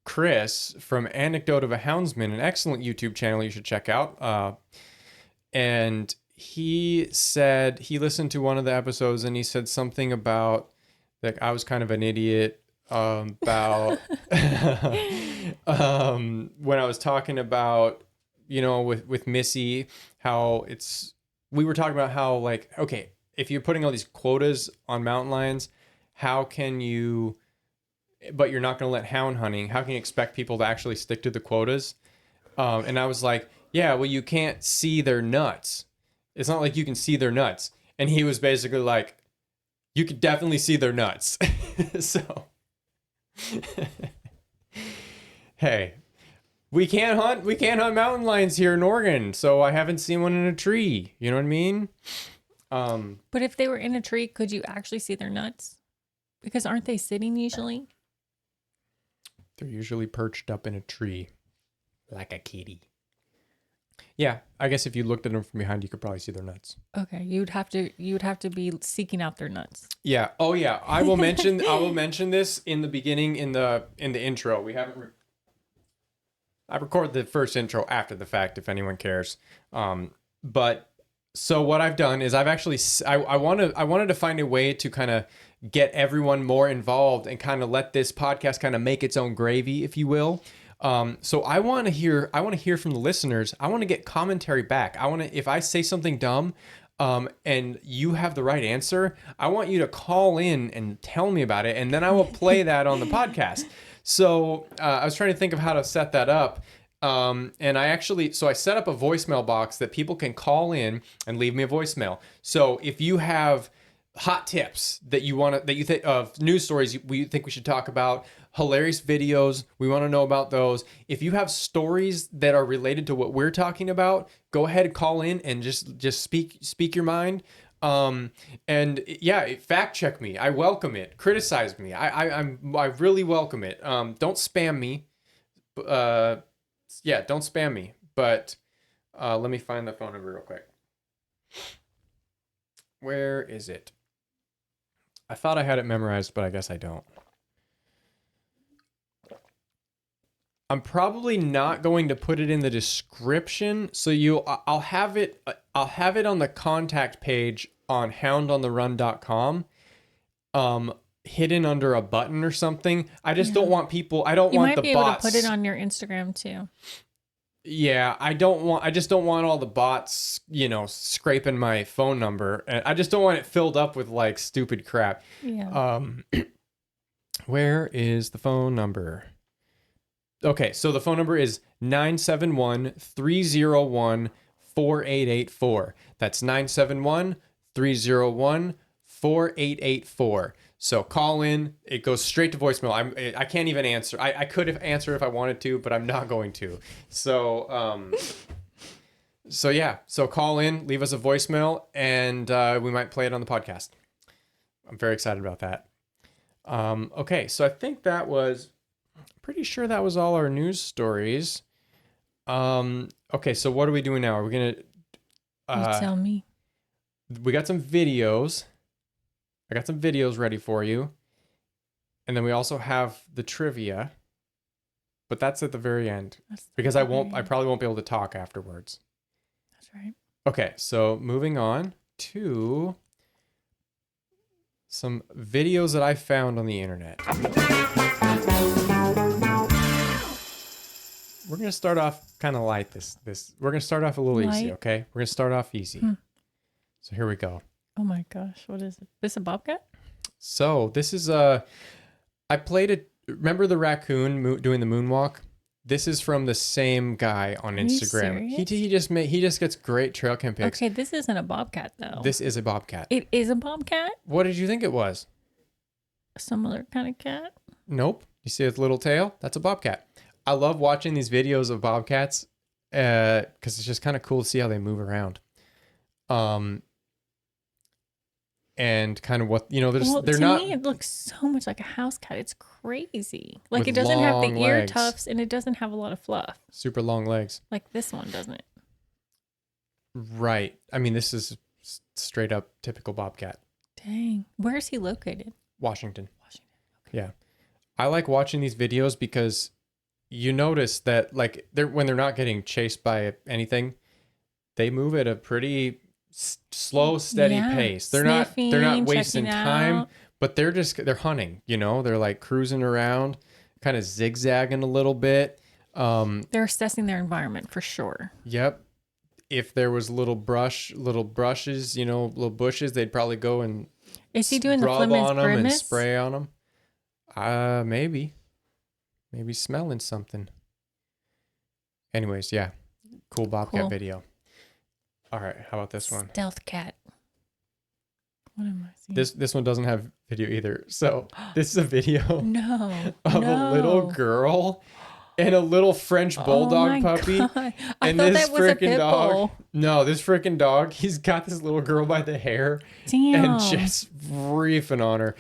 Chris from Anecdote of a Houndsman, an excellent YouTube channel you should check out. And he said he listened to one of the episodes and he said something about I was kind of an idiot about when I was talking about with Missy, how we were talking about how okay, if you're putting all these quotas on mountain lions, how can you, but you're not going to let hound hunting, how can you expect people to actually stick to the quotas? And I was like, yeah, well, you can't see their nuts. It's not like you can see their nuts. And he was basically like, you could definitely see their nuts. So hey, we can't hunt mountain lions here in Oregon, so I haven't seen one in a tree. You know what I mean? But if they were in a tree, could you actually see their nuts? Because aren't they sitting usually? They're usually perched up in a tree like a kitty. Yeah, I guess if you looked at them from behind, you could probably see their nuts. Okay, you would have to be seeking out their nuts. Yeah. Oh yeah. I will mention this in the beginning in the intro. We haven't. I record the first intro after the fact if anyone cares. But so what I've done is I've actually I wanted to find a way to kind of get everyone more involved and kind of let this podcast kind of make its own gravy, if you will. So I want to hear from the listeners. I want to get commentary back. If I say something dumb, and you have the right answer, I want you to call in and tell me about it. And then I will play that on the podcast. So, I was trying to think of how to set that up. And I set up a voicemail box that people can call in and leave me a voicemail. So if you have hot tips that you think of, news stories we think we should talk about, hilarious videos, we want to know about those. If you have stories that are related to what we're talking about, go ahead and call in and just speak your mind. And yeah, fact check me. I welcome it. Criticize me. I really welcome it. Don't spam me. Yeah, don't spam me. But let me find the phone number real quick. Where is it? I thought I had it memorized, but I guess I don't. I'm probably not going to put it in the description, so I'll have it on the contact page on houndontherun.com. hidden under a button or something. I just don't want people. I don't you want might the be bots. able to put it on your Instagram too. Yeah, I just don't want all the bots, scraping my phone number. And I just don't want it filled up with like stupid crap. Yeah. Where is the phone number? Okay, so the phone number is 971-301-4884. That's 971-301-4884. So call in. It goes straight to voicemail. I can't even answer. I could have answered if I wanted to, but I'm not going to. So yeah. So call in, leave us a voicemail, and we might play it on the podcast. I'm very excited about that. Okay, so I think pretty sure that was all our news stories. Okay, so what are we doing now? Are we gonna? You tell me. We got some videos. I got some videos ready for you. And then we also have the trivia. But that's at the very end. Because I probably won't be able to talk afterwards. That's right. Okay, so moving on to some videos that I found on the internet. We're going to start off kind of light this. We're going to start off a little easy, okay? We're going to start off easy. So here we go. Oh my gosh, what is it? This a bobcat? So this is I played it. Remember the raccoon doing the moonwalk? This is from the same guy on Instagram. He just gets great trail cam pics. Okay, this isn't a bobcat though. This is a bobcat. It is a bobcat? What did you think it was? A similar kind of cat? Nope. You see its little tail? That's a bobcat. I love watching these videos of bobcats because it's just kind of cool to see how they move around. And kind of what, they're to not. Me, it looks so much like a house cat. It's crazy. Like it doesn't have the ear tufts and it doesn't have a lot of fluff. Super long legs. Like this one doesn't. Right. I mean, this is straight up typical bobcat. Dang. Where is he located? Washington. Okay. Yeah. I like watching these videos because you notice that like when they're not getting chased by anything, they move at a pretty slow, steady pace. They're not wasting time, but they're hunting, they're like cruising around, kind of zigzagging a little bit. They're assessing their environment for sure. Yep. If there was little brushes, little bushes, they'd probably go and is he doing the rub on them grimace? and spray on them. Maybe smelling something. Anyways, yeah. Cool bobcat video. All right, how about this one? Stealth cat. What am I seeing? This one doesn't have video either. So this is a video of a little girl and a little French bulldog puppy. God. And this freaking dog. No, this freaking dog. He's got this little girl by the hair. Damn. And just reefing on her.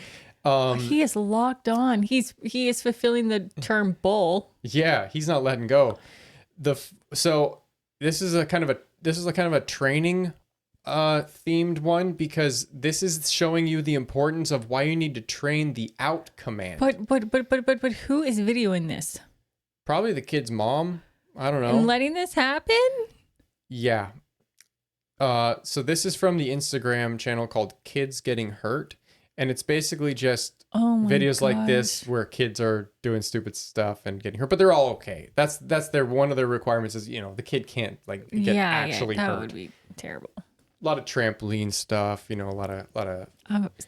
He is locked on. He is fulfilling the term bull. Yeah, he's not letting go. So this is a kind of a training themed one because this is showing you the importance of why you need to train the out command. But who is videoing this? Probably the kid's mom. I don't know. And letting this happen? Yeah. So this is from the Instagram channel called Kids Getting Hurt. And it's basically just videos like this where kids are doing stupid stuff and getting hurt, but they're all okay. That's one of their requirements is, the kid can't get actually hurt. That would be terrible. A lot of trampoline stuff, a lot of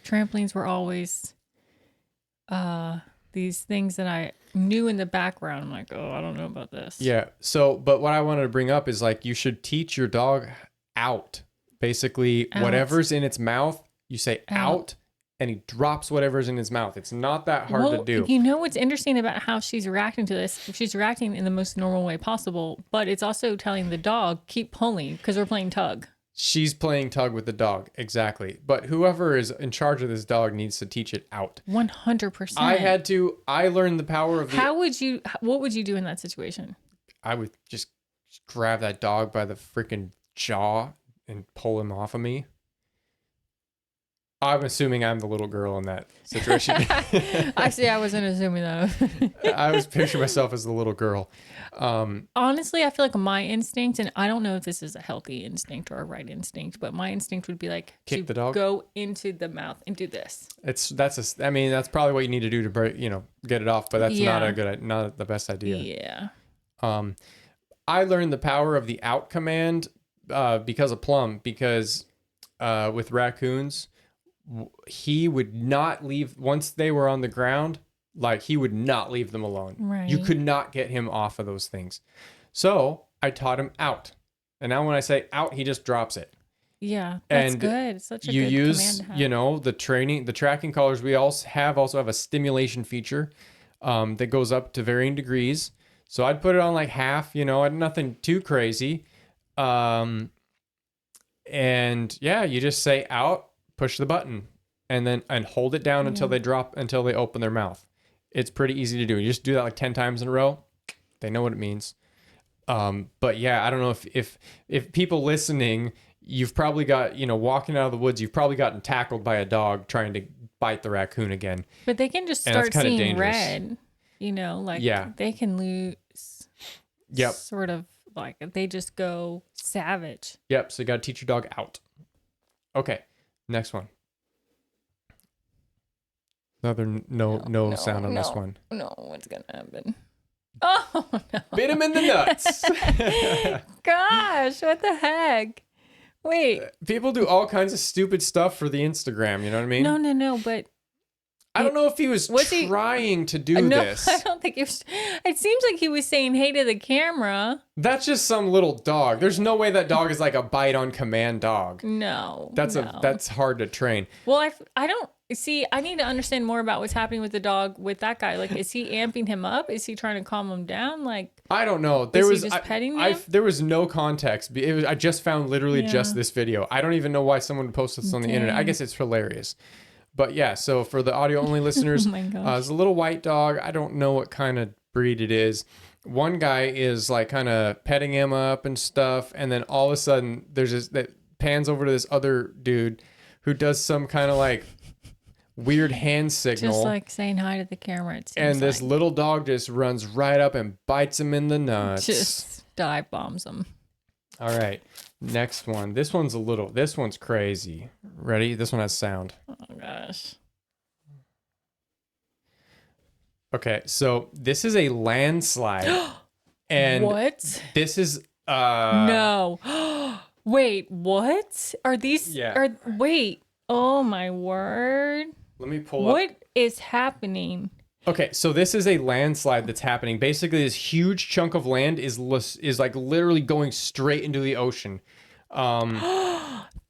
trampolines were always these things that I knew in the background. I'm like, oh, I don't know about this. Yeah. So, but what I wanted to bring up is like you should teach your dog out. Basically, whatever's in its mouth, you say out. And he drops whatever's in his mouth. It's not that hard to do. You know what's interesting about how she's reacting to this? She's reacting in the most normal way possible, but it's also telling the dog, keep pulling, because we're playing tug. She's playing tug with the dog. Exactly. But whoever is in charge of this dog needs to teach it out. 100%. I learned the power of what would you do in that situation? I would just grab that dog by the freaking jaw and pull him off of me. I'm assuming I'm the little girl in that situation. Actually, I wasn't assuming that. I was picturing myself as the little girl. Honestly, I feel like my instinct, and I don't know if this is a healthy instinct or a right instinct, but my instinct would be like kick to the dog, go into the mouth and do this. I mean, that's probably what you need to do to break, get it off, but that's not the best idea. Yeah. I learned the power of the out command because of Plum, because with raccoons, he would not leave once they were on the ground. Like, he would not leave them alone. Right. You could not get him off of those things. So I taught him out. And now when I say out, he just drops it. Yeah, that's good. It's such a good command to have. The tracking collars we also have a stimulation feature that goes up to varying degrees. So I'd put it on like half, nothing too crazy. And yeah, you just say out, push the button, and hold it down until they open their mouth. It's pretty easy to do. You just do that like 10 times in a row. They know what it means. But yeah, I don't know if people listening, you've probably got, walking out of the woods, you've probably gotten tackled by a dog trying to bite the raccoon again. But they can just start seeing red, they can lose. Yep. Sort of like they just go savage. Yep. So you got to teach your dog out. Okay. Next one. Another no sound on this one. No, what's gonna happen? Oh no! Bit him in the nuts. Gosh, what the heck? Wait. People do all kinds of stupid stuff for the Instagram. You know what I mean? No. But I don't know if he was trying to do this. I don't think he was. It seems like he was saying hey to the camera. That's just some little dog. There's no way that dog is like a bite on command dog. No. That's hard to train. Well, I don't see. I need to understand more about what's happening with the dog with that guy. Like, is he amping him up? Is he trying to calm him down? Like, I don't know. He just petting him? There was no context. I just found literally just this video. I don't even know why someone would post this on the internet. I guess it's hilarious. But yeah, so for the audio only listeners, it's a little white dog. I don't know what kind of breed it is. One guy is like kind of petting him up and stuff, and then all of a sudden there's this that pans over to this other dude who does some kind of like weird hand signal, just like saying hi to the camera. It seems and this little dog just runs right up and bites him in the nuts. Just dive bombs him. All right, next one. This one's crazy. Ready? This one has sound. Oh gosh. Okay, so this is a landslide. And what? This is no. Wait, what? Are these wait. Oh my word. Let me pull up. What is happening? Okay, so this is a landslide that's happening. Basically, this huge chunk of land is like literally going straight into the ocean.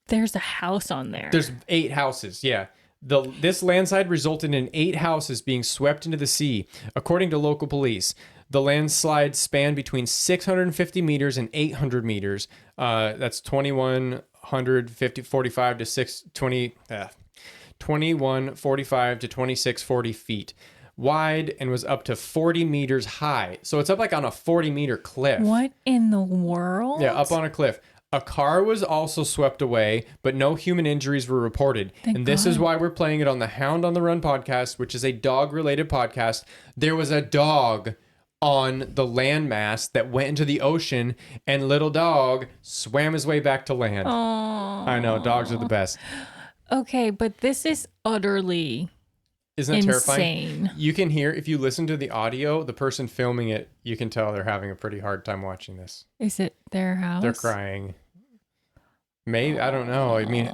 There's a house on there. There's 8 houses, yeah. This landslide resulted in 8 houses being swept into the sea. According to local police, the landslide spanned between 650 meters and 800 meters. That's 2145 to 2145 to 2640 feet wide, and was up to 40 meters high. So it's up like on a 40-meter cliff. What in the world? Yeah, up on a cliff. A car was also swept away, but no human injuries were reported. Thank This God. is why we're playing it on the Hound on the Run podcast, which is a dog-related podcast. There was a dog on the landmass that went into the ocean, and little dog swam his way back to land. Aww. I know, dogs are the best. Okay, but this is utterly Isn't it insane. terrifying? You can hear, if you listen to the audio, the person filming it, you can tell they're having a pretty hard time watching this. Is it their house? They're crying. Maybe, I don't know. I mean,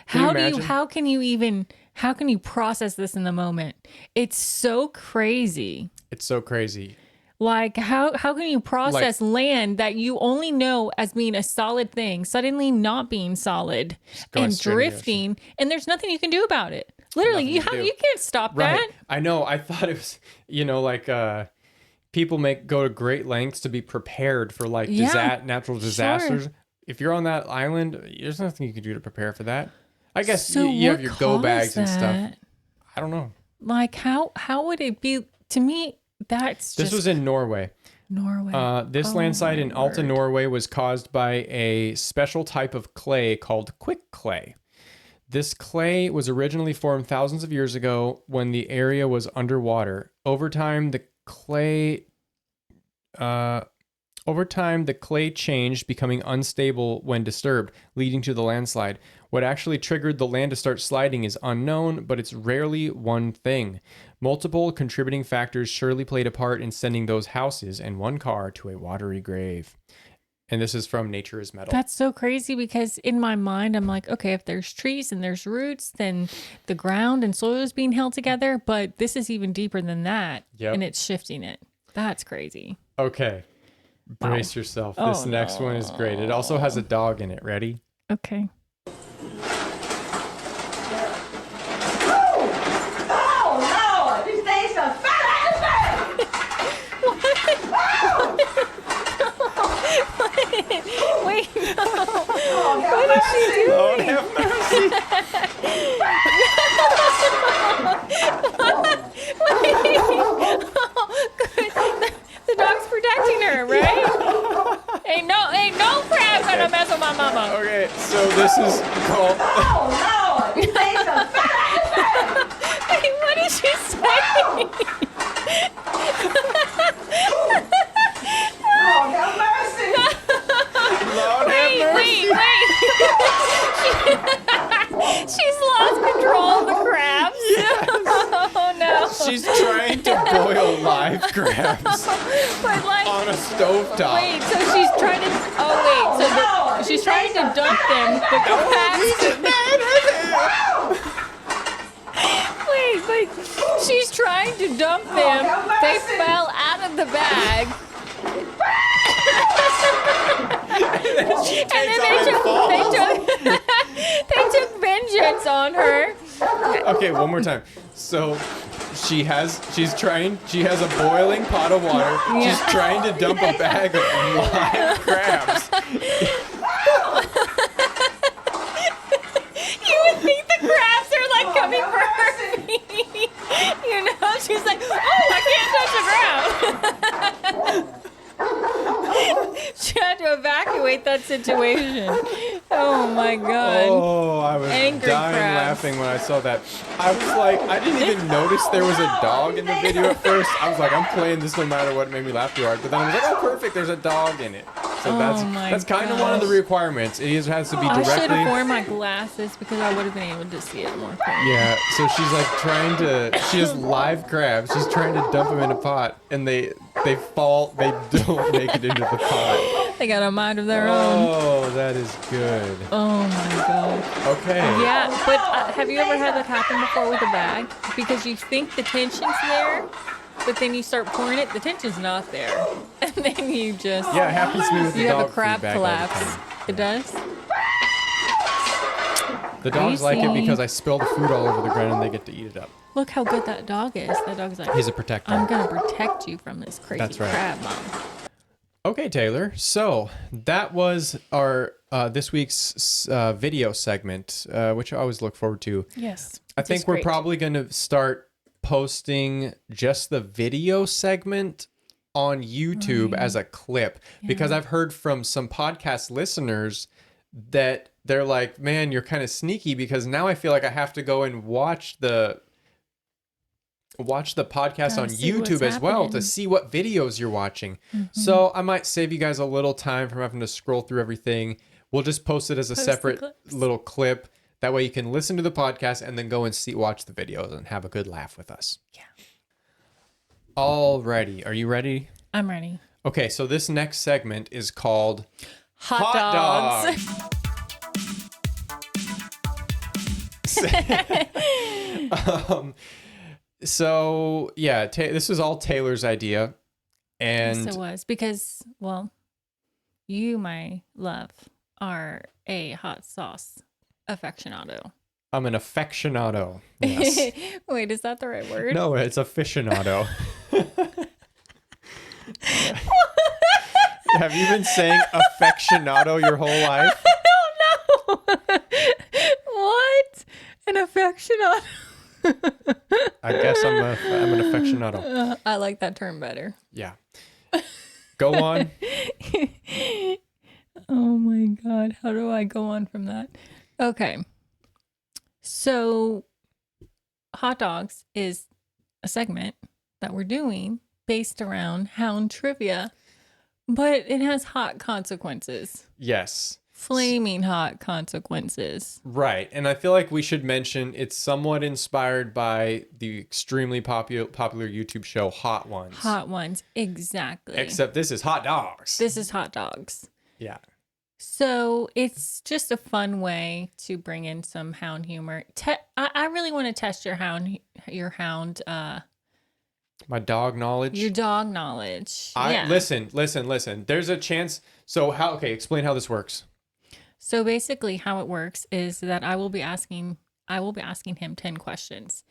how can you process this in the moment? It's so crazy. It's so crazy. Like, how can you process land that you only know as being a solid thing suddenly not being solid and drifting, and there's nothing you can do about it? Literally, you can't stop that. I know. I thought it was, people go to great lengths to be prepared for like natural disasters. Sure. If you're on that island, there's nothing you can do to prepare for that. I guess you have your go bags and stuff. I don't know. Like, how would it be? To me, this was in Norway. This landslide in Alta, Norway was caused by a special type of clay called quick clay. This clay was originally formed thousands of years ago when the area was underwater. Over time, the clay changed, becoming unstable when disturbed, leading to the landslide. What actually triggered the land to start sliding is unknown, but it's rarely one thing. Multiple contributing factors surely played a part in sending those houses and one car to a watery grave. And this is from Nature is Metal. That's so crazy because in my mind, I'm like, okay, if there's trees and there's roots, then the ground and soil is being held together. But this is even deeper than that. Yep. And it's shifting it. That's crazy. Okay. Brace yourself. This next one is great. It also has a dog in it. Ready? Okay. Wait, no. What is she doing? Lord have mercy. The dog's protecting her, right? Ain't no crab gonna mess with my mama. Okay, so this is called... Oh, no! You made some Wait, what did she say? Oh, have mercy! Lord have mercy. Wait. She's lost control of the crabs. Yes. Oh, no. She's trying to boil live crabs But like, on a stovetop. wait, so she's trying to, she's trying to dump them, the crabs. Wait, but she's trying to dump them. They fell out of the bag. And then they took vengeance on her. Okay, one more time. So she has a boiling pot of water. Yeah. She's trying to dump a bag of live crabs. You would think the crabs are like coming for her feet. You know, she's like, oh, I can't touch the ground. She had to evacuate that situation. Oh my God. Oh, I was Angry dying crabs. laughing when I saw that. I was like, I didn't even notice there was a dog in the video at first. I was like, I'm playing this no matter what, it made me laugh too hard. But then I was like, oh, perfect, there's a dog in it. So that's kind of one of the requirements. It has to be I should have directly. worn my glasses because I would have been able to see it more clearly. Yeah, so she's like she has live crabs. She's trying to dump them in a pot, and they fall. They don't make it into the pot. They got a mind of their own. Oh, that is good. Oh my God. Okay. Yeah, but have you ever had that happen before with a bag? Because you think the tension's there, but then you start pouring it, the tension's not there. And then you just... Yeah, it happens to me with the you dog have a crab food bag all the collapse. time. It does? The dogs like it Crazy. because I spill the food all over the ground and they get to eat it up. Look how good that dog is. That dog's like, He's a protector. I'm going to protect you from this crazy That's right. crab, Mom. Okay, Taylor. So that was our this week's video segment, which I always look forward to. Yes. I think we're probably going to start posting just the video segment on YouTube as a clip because I've heard from some podcast listeners that they're like, man, you're kind of sneaky because now I feel like I have to go and watch the podcast on YouTube as well to see what videos you're watching. So I might save you guys a little time from having to scroll through everything. We'll just post it as a separate little clip. That way you can listen to the podcast and then go and watch the videos and have a good laugh with us. Yeah. Alrighty. Are you ready? I'm ready. Okay, so this next segment is called Hot dogs. So yeah, this was all Taylor's idea, and Yes, it was because, well, you, my love, are a hot sauce aficionado. I'm an aficionado. Yes. Wait, is that the right word? No, it's aficionado. Have you been saying aficionado your whole life? I don't know. What? An aficionado. I guess I'm an aficionado. I like that term better. Yeah. Go on. Oh my God. How do I go on from that? Okay. So, Hot Dogs is a segment that we're doing based around Hound trivia, but it has hot consequences. Yes. Flaming hot consequences. Right. And I feel like we should mention it's somewhat inspired by the extremely popular YouTube show Hot Ones. Hot Ones, exactly. Except this is Hot Dogs. This is Hot Dogs. Yeah. So it's just a fun way to bring in some hound humor. I really want to test your hound, My dog knowledge. your dog knowledge. Listen. There's a chance. So explain how this works. So basically how it works is that I will be asking him 10 questions.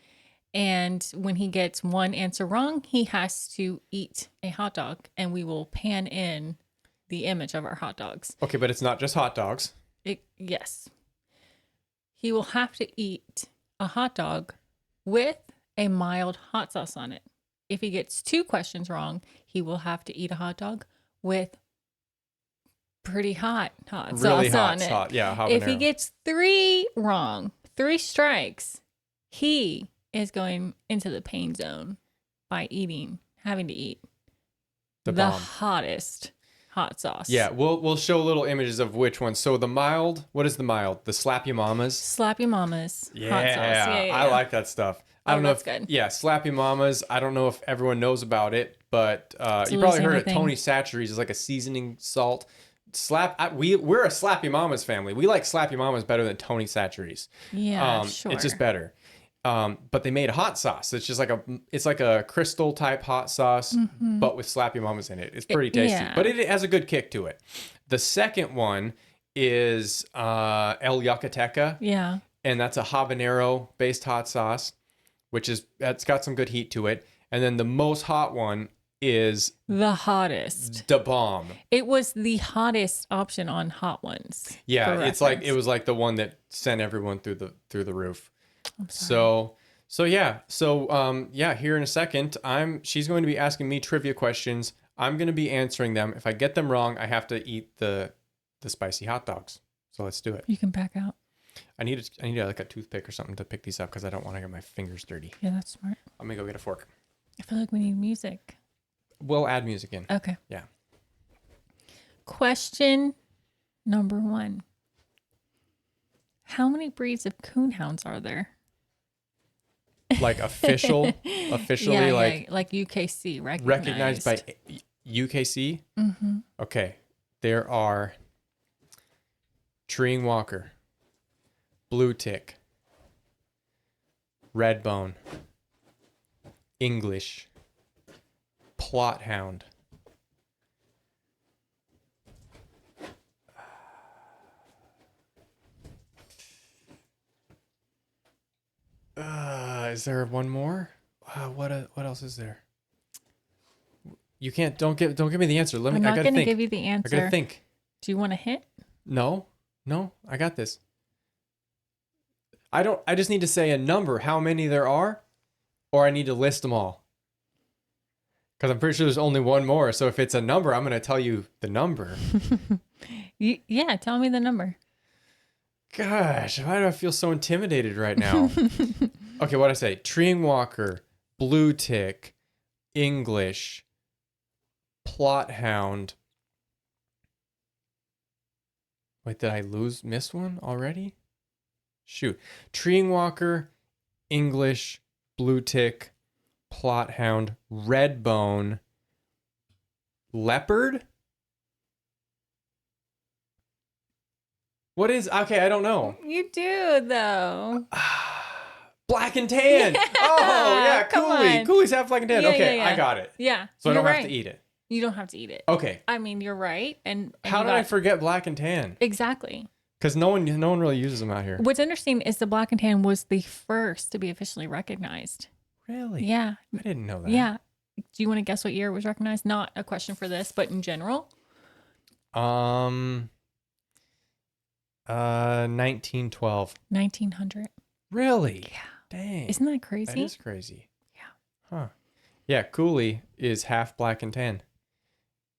And when he gets one answer wrong, he has to eat a hot dog, and we will pan in the image of our hot dogs. Okay, but it's not just hot dogs. Yes. He will have to eat a hot dog with a mild hot sauce on it. If he gets 2 questions wrong, he will have to eat a hot dog with pretty hot Really sauce hot, on it. hot. Yeah, habanero. If he gets 3 wrong, 3 strikes, he is going into the pain zone by having to eat the hottest hot sauce. Yeah, we'll show little images of which one. So the mild, what is the mild? The Slappy Mamas. Slappy Mamas Yeah, hot sauce. Yeah. I like that stuff. I don't know that's if good. Yeah, Slappy Mamas. I don't know if everyone knows about it, but you probably heard it. Tony Chachere's is like a seasoning salt. We're a Slappy Mamas family. We like Slappy Mamas better than Tony Chachere's. Yeah, sure. It's just better. But they made a hot sauce. It's just like a crystal type hot sauce, but with Slappy Mamas in it. It's pretty tasty, but it has a good kick to it. The second one is El Yucateca. Yeah. And that's a habanero based hot sauce, that's got some good heat to it. And then the most hot one is the hottest. the bomb. It was the hottest option on Hot Ones. Yeah, it was like the one that sent everyone through the roof. So here in a second, she's going to be asking me trivia questions. I'm going to be answering them. If I get them wrong, I have to eat the spicy hot dogs. So let's do it. You can back out. I need like a toothpick or something to pick these up because I don't want to get my fingers dirty. Yeah, that's smart. I'm gonna go get a fork. I feel like we need music. We'll add music in. Okay. Yeah. Question number 1. How many breeds of coonhounds are there? Like officially, like UKC recognized by UKC. Mm-hmm. Okay, there are treeing walker, blue tick, red bone, English, plot hound. Is there one more? What else is there? You can't. Don't give me the answer. I'm not going to give you the answer. I gotta think. Do you want a hint? No, I got this. I just need to say a number, how many there are, or I need to list them all. Because I'm pretty sure there's only one more. So if it's a number, I'm going to tell you the number. Yeah, tell me the number. Gosh, why do I feel so intimidated right now? Okay, what'd I say? Treeing walker, blue tick, English, plot hound. Wait, did I miss one already? Shoot. Treeing walker, English, blue tick, plot hound, red bone, leopard? What is, okay, I don't know. You do, though. Black and tan. Yeah, oh, yeah, come Cooley. on. Cooley's half black and tan. Yeah, okay, yeah. I got it. Yeah. So I don't have right. to eat it. You don't have to eat it. Okay. I mean, you're right. And How did I forget black and tan? Exactly. Because no one really uses them out here. What's interesting is the black and tan was the first to be officially recognized. Really? Yeah. I didn't know that. Yeah. Do you want to guess what year it was recognized? Not a question for this, but in general. 1912. 1900. Really? Yeah. Dang. Isn't that crazy? That is crazy. Yeah. Huh. Yeah, Cooley is half black and tan.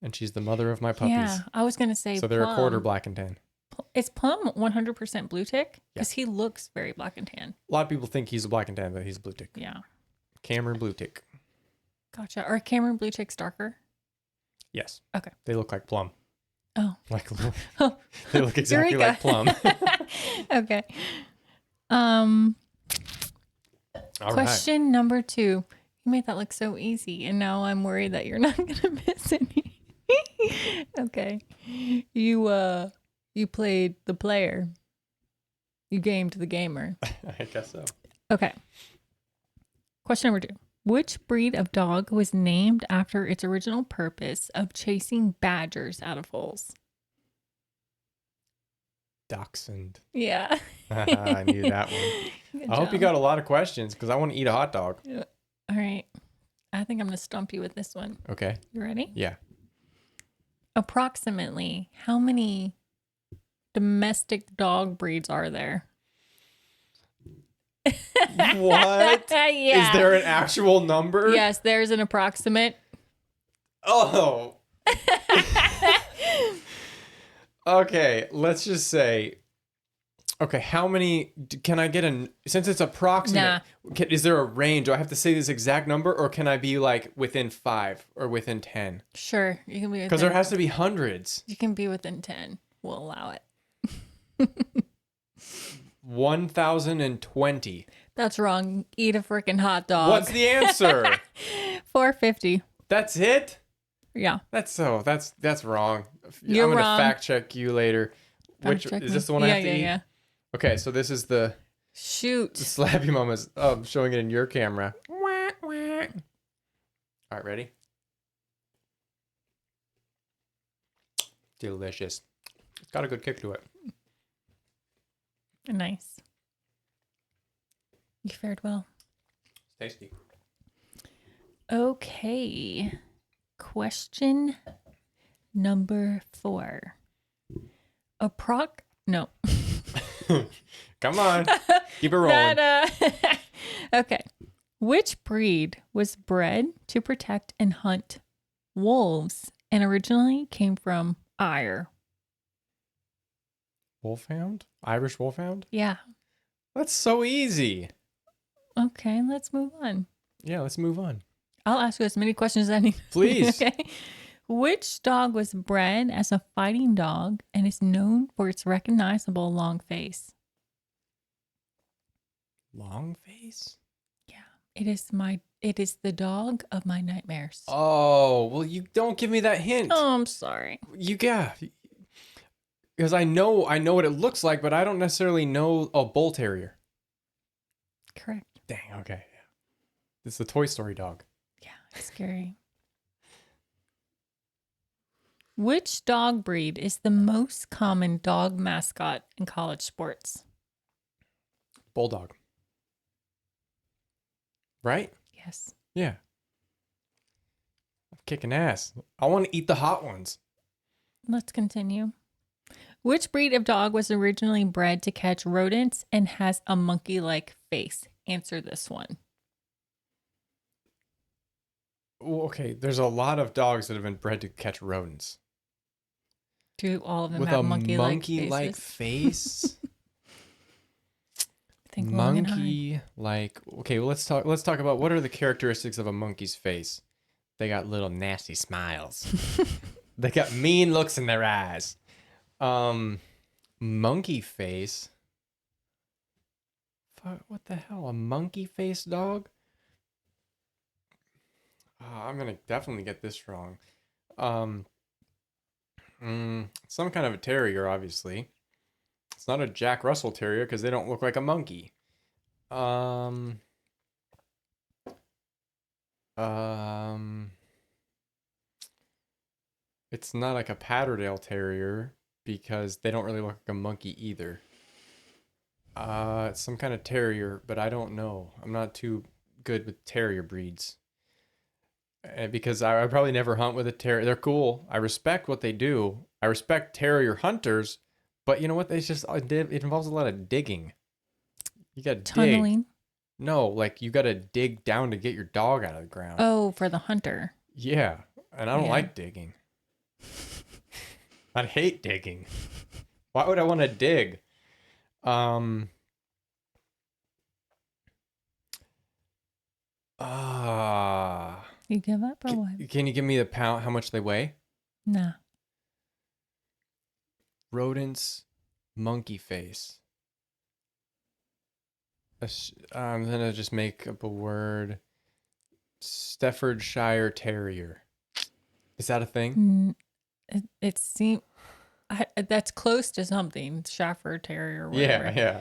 And she's the mother of my puppies. Yeah. I was going to say so they're Plum. a quarter black and tan. Is Plum 100% blue tick? Because he looks very black and tan. A lot of people think he's a black and tan, but he's a blue tick. Yeah. Cameron blue tick. Gotcha. Are Cameron blue ticks darker? Yes. Okay. They look like Plum. Oh. Like they look exactly Eureka. like Plum. Okay. All Question number 2. You made that look so easy, and now I'm worried that you're not gonna miss any. Okay. You played the player. You gamed the gamer. I guess so. Okay. Question number 2. Which breed of dog was named after its original purpose of chasing badgers out of holes? Dachshund. Yeah. I knew that one. Good I hope you job. got a lot of questions because I want to eat a hot dog. All right. I think I'm going to stump you with this one. Okay. You ready? Yeah. Approximately how many domestic dog breeds are there? What? Yeah. Is there an actual number? Yes, there's an approximate. Oh. Okay, let's just say. Okay, how many can I get since it's approximate? Is there a range? Do I have to say this exact number, or can I be like within 5 or within 10? Sure, you can be Because there has to be hundreds. You can be within 10. We'll allow it. 1,020. That's wrong. Eat a freaking hot dog. What's the answer? 450. That's it? Yeah. That's wrong. You're I'm gonna wrong. fact check you later. Fact Which check is me. this the one I have to eat? Yeah. Okay, so this is the Shoot. slappy mamas. Oh, I'm showing it in your camera. All right, ready? Delicious. It's got a good kick to it. Nice. You fared well. It's tasty. Okay. Question number 4. No. Come on. Keep it rolling. Okay. Which breed was bred to protect and hunt wolves and originally came from Ire? Wolfhound? Irish wolfhound? Yeah. That's so easy. Okay, let's move on. Yeah, let's move on. I'll ask you as many questions as I need. Please. Okay. Which dog was bred as a fighting dog and is known for its recognizable long face? Long face? Yeah. It is the dog of my nightmares. Oh, well, you don't give me that hint. Oh, I'm sorry. You got, because I know what it looks like, but I don't necessarily know a bull terrier. Correct. Dang. Okay. It's the Toy Story dog. Yeah, it's scary. Which dog breed is the most common dog mascot in college sports? Bulldog. Right? Yes. Yeah. I'm kicking ass. I want to eat the hot ones. Let's continue. Which breed of dog was originally bred to catch rodents and has a monkey-like face? Answer this one. Well, okay, there's a lot of dogs that have been bred to catch rodents. Do all of them With have a monkey-like monkey-like faces? face? Think long and hard. Monkey-like. Okay, well, let's talk about what are the characteristics of a monkey's face. They got little nasty smiles. They got mean looks in their eyes. Monkey face. Fuck, what the hell? A monkey face dog? I'm gonna definitely get this wrong. Some kind of a terrier, obviously. It's not a Jack Russell Terrier because they don't look like a monkey. It's not like a Patterdale Terrier because they don't really look like a monkey either. It's some kind of terrier, but I don't know. I'm not too good with terrier breeds. Because I probably never hunt with a terrier. They're cool. I respect what they do. I respect terrier hunters, but you know what? It involves a lot of digging. You got to dig. Tunneling. No, like you got to dig down to get your dog out of the ground. Oh, for the hunter. Yeah, and I don't Yeah. like digging. I hate digging. Why would I want to dig? You give up or what? Can you give me the pound? How much they weigh? Nah. Rodents, monkey face. I'm gonna just make up a word. Staffordshire Terrier. Is that a thing? It seems that's close to something. Stafford Terrier or whatever. Yeah.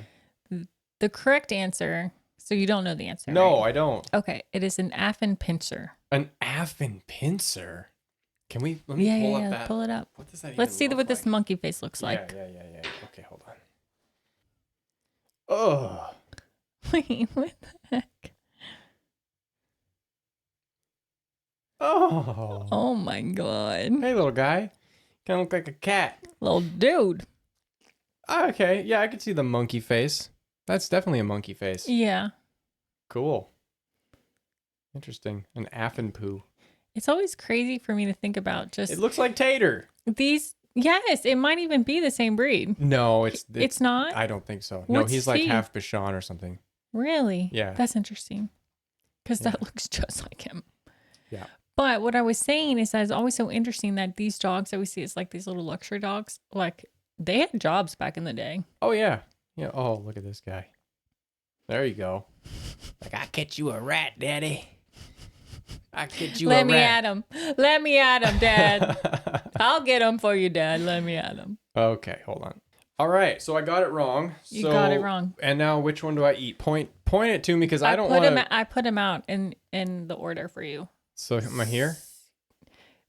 The correct answer. So you don't know the answer. No, right? I don't. Okay, it is an Affin pincer. An Affin pincer. Let me pull up that. Pull it up. What does that even Let's see look what this like? monkey face looks like. Yeah. Okay, hold on. Oh. Wait, what the heck? Oh. Oh my god. Hey, little guy. Kind of look like a cat. Little dude. Okay, yeah, I can see the monkey face. That's definitely a monkey face. Yeah. Cool. Interesting. An Affin poo. It's always crazy for me to think about just It looks like Tater. these. Yes, it might even be the same breed. No, it's not? I don't think so. What's no, he's like he? half Bichon or something. Really? Yeah. That's interesting. Because that looks just like him. Yeah. But what I was saying is that it's always so interesting that these dogs that we see, it's like these little luxury dogs, like they had jobs back in the day. Oh, yeah. Yeah. Oh, look at this guy. There you go. Like, I catch you a rat, daddy. I catch you a rat. Let me at him. Let me at him, Dad. I'll get him for you, Dad. Let me at him. Okay, hold on. All right, so I got it wrong. You got it wrong. And now which one do I eat? Point it to me because I don't want to. I put him out in the order for you. So am I here?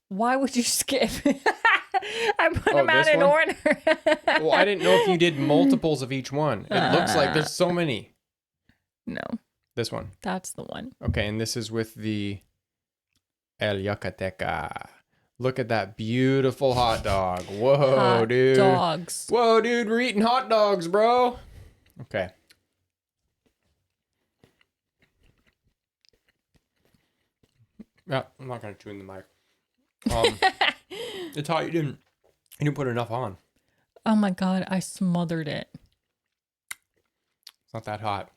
Why would you skip? I put him out this in one? order. Well, I didn't know if you did multiples of each one. It looks like there's so many. No, This one. that's the one. Okay, and this is with the El Yucateca. Look at that beautiful hot dog. Whoa, Hot dude. dogs. Whoa, dude, we're eating hot dogs, bro. Okay. Yeah, I'm not gonna chew in the mic. It's hot. You didn't put enough on. Oh my God, I smothered it. It's not that hot.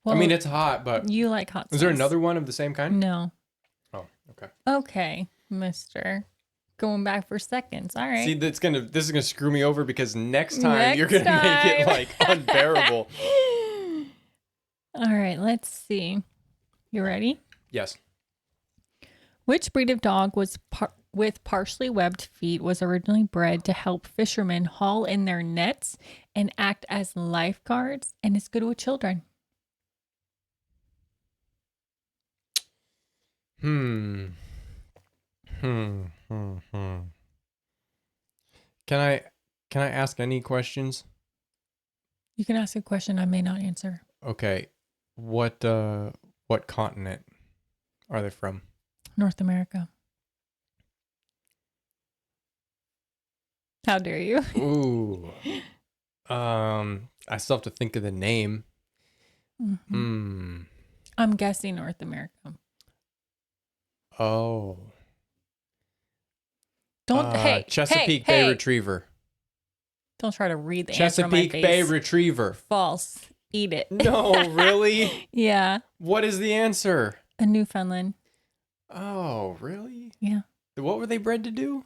Well, I mean, it's hot, but you like hot sauce. is there another one of the same kind? No. Oh, okay. Okay, mister. Going back for seconds. All right. See, this is gonna screw me over because next time you're gonna make it like unbearable. All right, let's see. You ready? Yes. Which breed of dog with partially webbed feet was originally bred to help fishermen haul in their nets and act as lifeguards and is good with children? Can I ask any questions? You can ask a question I may not answer. Okay. What continent are they from? North America. How dare you? Ooh. I still have to think of the name. Mm-hmm. I'm guessing North America. Oh. Don't Chesapeake hey, Bay Retriever. Don't try to read the answer on my Chesapeake face. Bay Retriever. False. Eat it. No, really? Yeah. What is the answer? A Newfoundland. Oh, really? Yeah. What were they bred to do?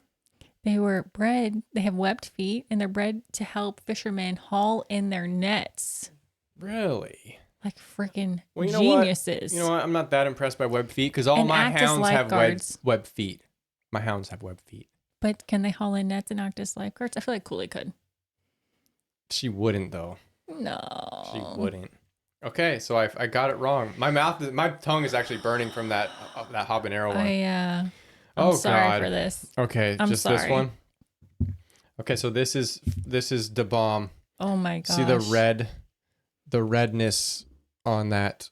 They were bred, they have webbed feet, and they're bred to help fishermen haul in their nets. Really? Like freaking Well, you know geniuses. What? You know what? I'm not that impressed by webbed feet because all And my act as hounds have lifeguards. webbed feet. My hounds have webbed feet. But can they haul in nets and act as lifeguards? I feel like Cooley could. She wouldn't though. No. She wouldn't. Okay, so I got it wrong. My tongue is actually burning from that habanero one. I'm sorry for this. Okay, I'm just sorry. this one. Okay, so this is the bomb. Oh my gosh. See the redness on that.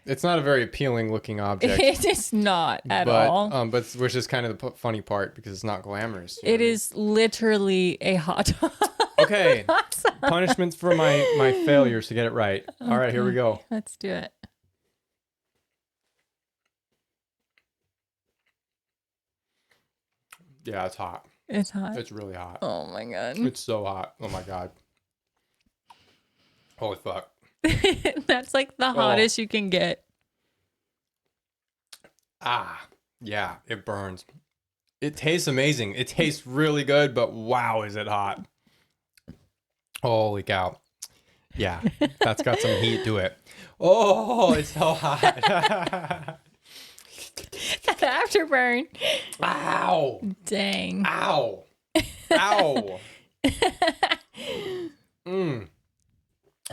It's not a very appealing looking object. It is not at all. But which is kind of the funny part because it's not glamorous. It is literally a hot dog. Okay. Punishments for my failures to get it right. Okay. All right, here we go. Let's do it. Yeah, it's hot. It's hot. It's really hot. Oh my god. It's so hot. Oh my god. Holy fuck. That's like the hottest you can get. Ah, yeah, it burns. It tastes amazing. It tastes really good, but wow, is it hot. Holy cow. Yeah, that's got some heat to it. Oh, it's so hot. Afterburn. Ow. Dang. Ow. Ow.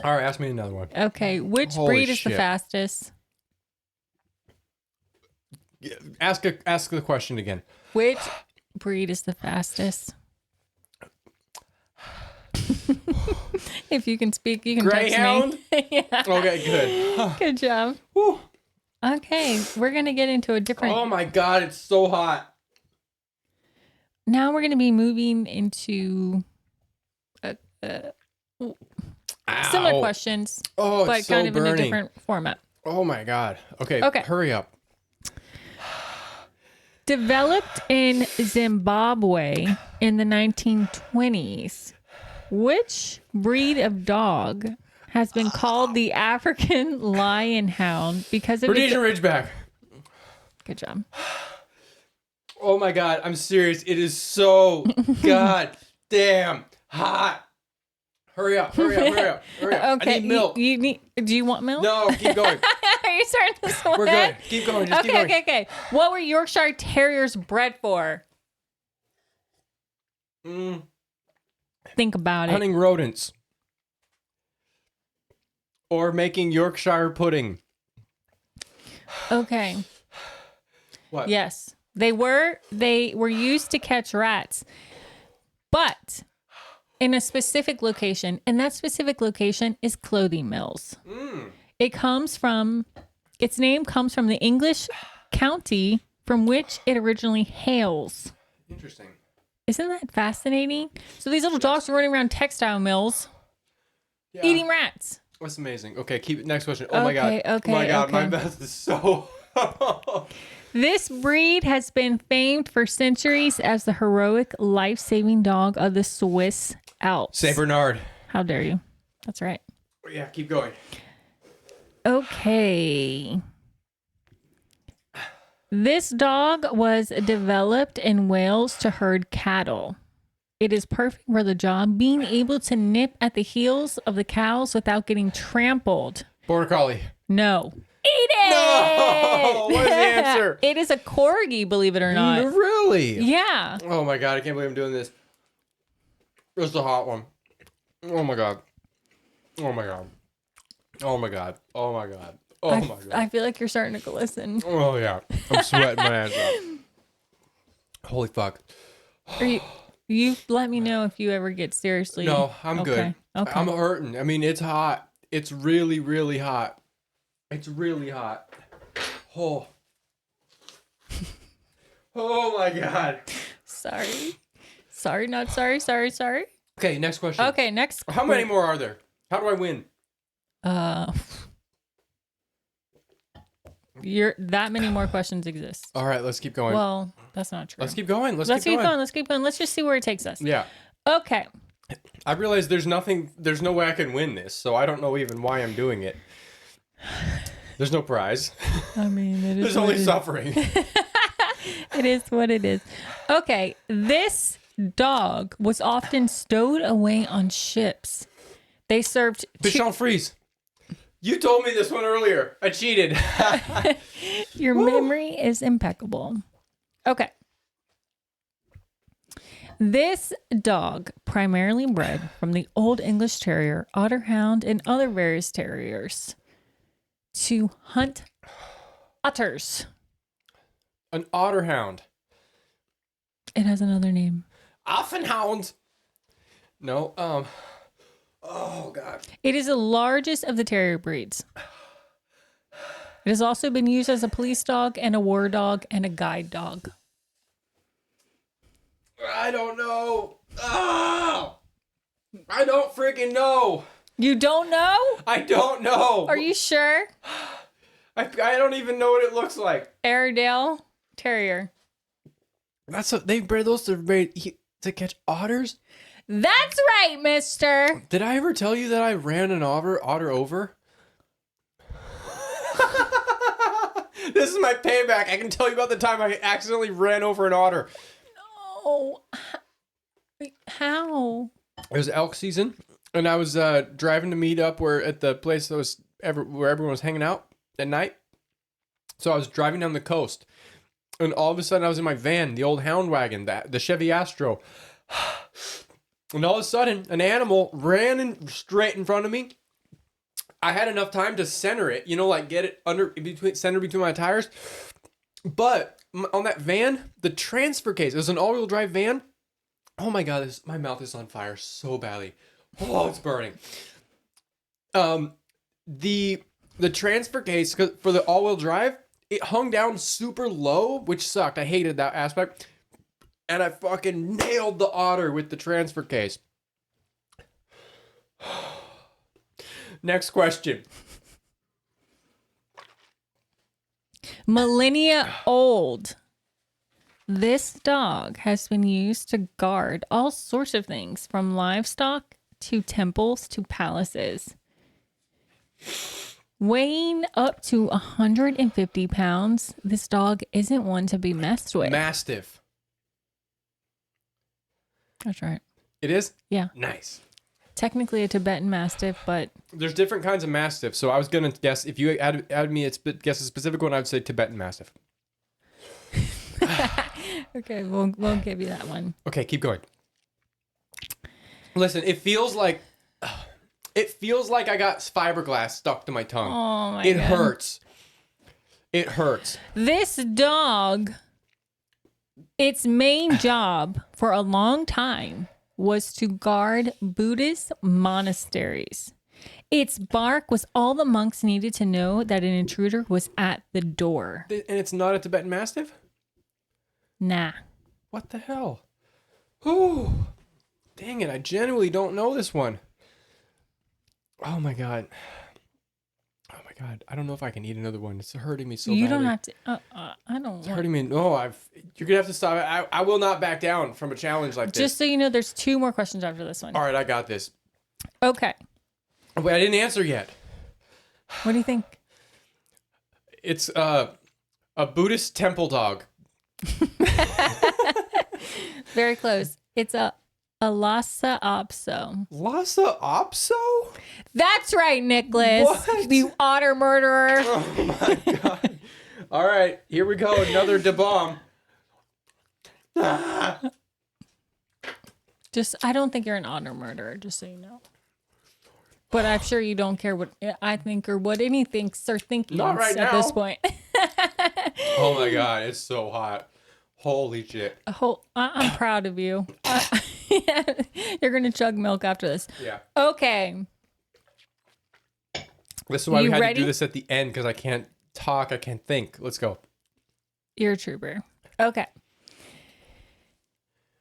All right, ask me another one. Okay, which Holy breed is shit. the fastest? Ask the question again. Which breed is the fastest? If you can speak, you can Greyhound? text me. Yeah. Okay, good. Good job. Whew. Okay, we're going to get into a different... Oh my god, it's so hot. Now we're going to be moving into similar questions, Oh, but it's so kind of in a burning. different format. Oh my god. Okay, hurry up. Developed in Zimbabwe in the 1920s, which breed of dog has been called the African lion hound because of Rhodesian Ridgeback. Good job. Oh my god, I'm serious. It is so goddamn hot. Hurry up. Okay, I need milk. You need. Do you want milk? No, keep going. Are you starting to sweat? We're good. Keep going. Just keep going. Okay. What were Yorkshire Terriers bred for? Think about it. Hunting rodents. Or making Yorkshire pudding. Okay. What? Yes. They were used to catch rats, but in a specific location, and that specific location is clothing mills. Its name comes from the English county from which it originally hails. Interesting. Isn't that fascinating? So these little dogs are running around textile mills eating rats. That's amazing. Okay, keep it. Next question. Oh my god. Okay, Oh my god, my okay. mouth is so... This breed has been famed for centuries as the heroic life-saving dog of the Swiss Alps. Saint Bernard. How dare you? That's right. Yeah, keep going. Okay. This dog was developed in Wales to herd cattle. It is perfect for the job, being able to nip at the heels of the cows without getting trampled. Border Collie. No. Eat it! No! What is the answer? It is a corgi, believe it or not. Really? Yeah. Oh my god, I can't believe I'm doing this. This is a hot one. Oh my god. Oh my god. Oh my god. Oh my god. Oh my god. I feel like you're starting to glisten. Oh yeah. I'm sweating my ass off. Holy fuck. You let me know if you ever get seriously. No, I'm good. Okay. I'm hurting. I mean, it's hot. It's really, really hot. It's really hot. Oh. Oh my god. Sorry, not sorry. Okay, next question. Okay, next. How many more are there? How do I win? That many more questions exist. All right, let's keep going. Well, that's not true. Let's keep going. Let's keep going. Let's keep going. Let's just see where it takes us. Yeah. Okay. I realize there's no way I can win this, so I don't know even why I'm doing it. There's no prize. I mean, it is. There's only suffering. It is what it is. Okay, this dog was often stowed away on ships. They served Bichon Frise. You told me this one earlier. I cheated. Your memory is impeccable. Okay. This dog primarily bred from the Old English Terrier, Otter Hound, and other various terriers to hunt otters. An otter hound. It has another name. Affenhound. No. Oh god. It is the largest of the terrier breeds. It has also been used as a police dog and a war dog and a guide dog. I don't know. Oh! I don't freaking know. You don't know? I don't know. Are you sure? I don't even know what it looks like. Airedale Terrier. They bred those to catch otters. That's right, mister. Did I ever tell you that I ran an otter over? This is my payback. I can tell you about the time I accidentally ran over an otter. No. How? It was elk season, and I was driving to meet up at the place that was where everyone was hanging out at night. So I was driving down the coast, and all of a sudden I was in my van, the old Hound wagon, the Chevy Astro. And all of a sudden, an animal ran straight in front of me. I had enough time to center it, like get it center between my tires. But on that van, the transfer case, it was an all-wheel drive van. Oh my God, my mouth is on fire so badly. Oh, it's burning. The transfer case for the all-wheel drive, it hung down super low, which sucked. I hated that aspect. And I fucking nailed the otter with the transfer case. Next question. Millennia old. This dog has been used to guard all sorts of things, from livestock to temples to palaces. Weighing up to 150 pounds, this dog isn't one to be messed with. Mastiff. That's right. It is? Yeah. Nice. Technically a Tibetan Mastiff, but... There's different kinds of Mastiff, so I was going to guess, if you added me guess a specific one, I would say Tibetan Mastiff. Okay, we'll give you that one. Okay, keep going. Listen, it feels like I got fiberglass stuck to my tongue. Oh my God. It hurts. It hurts. This dog, its main job for a long time was to guard Buddhist monasteries. Its bark was all the monks needed to know that an intruder was at the door. And it's not a Tibetan Mastiff? Nah. What the hell? Ooh. Dang it, I genuinely don't know this one. Oh my God. Oh my God. I don't know if I can eat another one. It's hurting me so badly. You don't have to. I don't. It's hurting me. No, you're going to have to stop. I will not back down from a challenge like this. Just so you know, there's 2 more questions after this one. All right, I got this. Okay. Wait, I didn't answer yet. What do you think? It's a Buddhist temple dog. Very close. It's a Lhasa Apso. Lhasa Apso? That's right, Niklas. What? You otter murderer. Oh my God. All right, here we go. Another da-bomb. I don't think you're an otter murderer, just so you know. But I'm sure you don't care what I think or what any thinks or thinking Not right at now. this point. Oh my God, it's so hot. Holy shit. I'm proud of you. You're going to chug milk after this. Yeah. Okay. This is why we had ready? to do this at the end, because I can't talk, I can't think. Let's go. You're a trooper. Okay.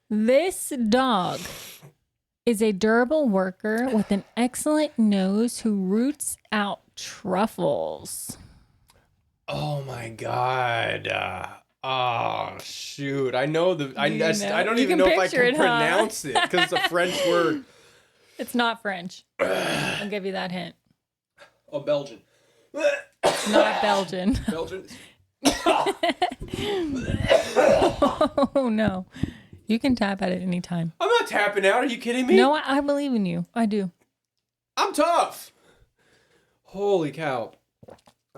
This dog is a durable worker with an excellent nose who roots out truffles. Oh my God. Oh shoot! I know I don't You even can know if I picture can it, huh? pronounce it because it's a French word. It's not French. I'll give you that hint. Oh, Belgian. It's not Belgian. Belgian. Oh no. You can tap at it anytime. I'm not tapping out. Are you kidding me? No, I believe in you. I do. I'm tough. Holy cow.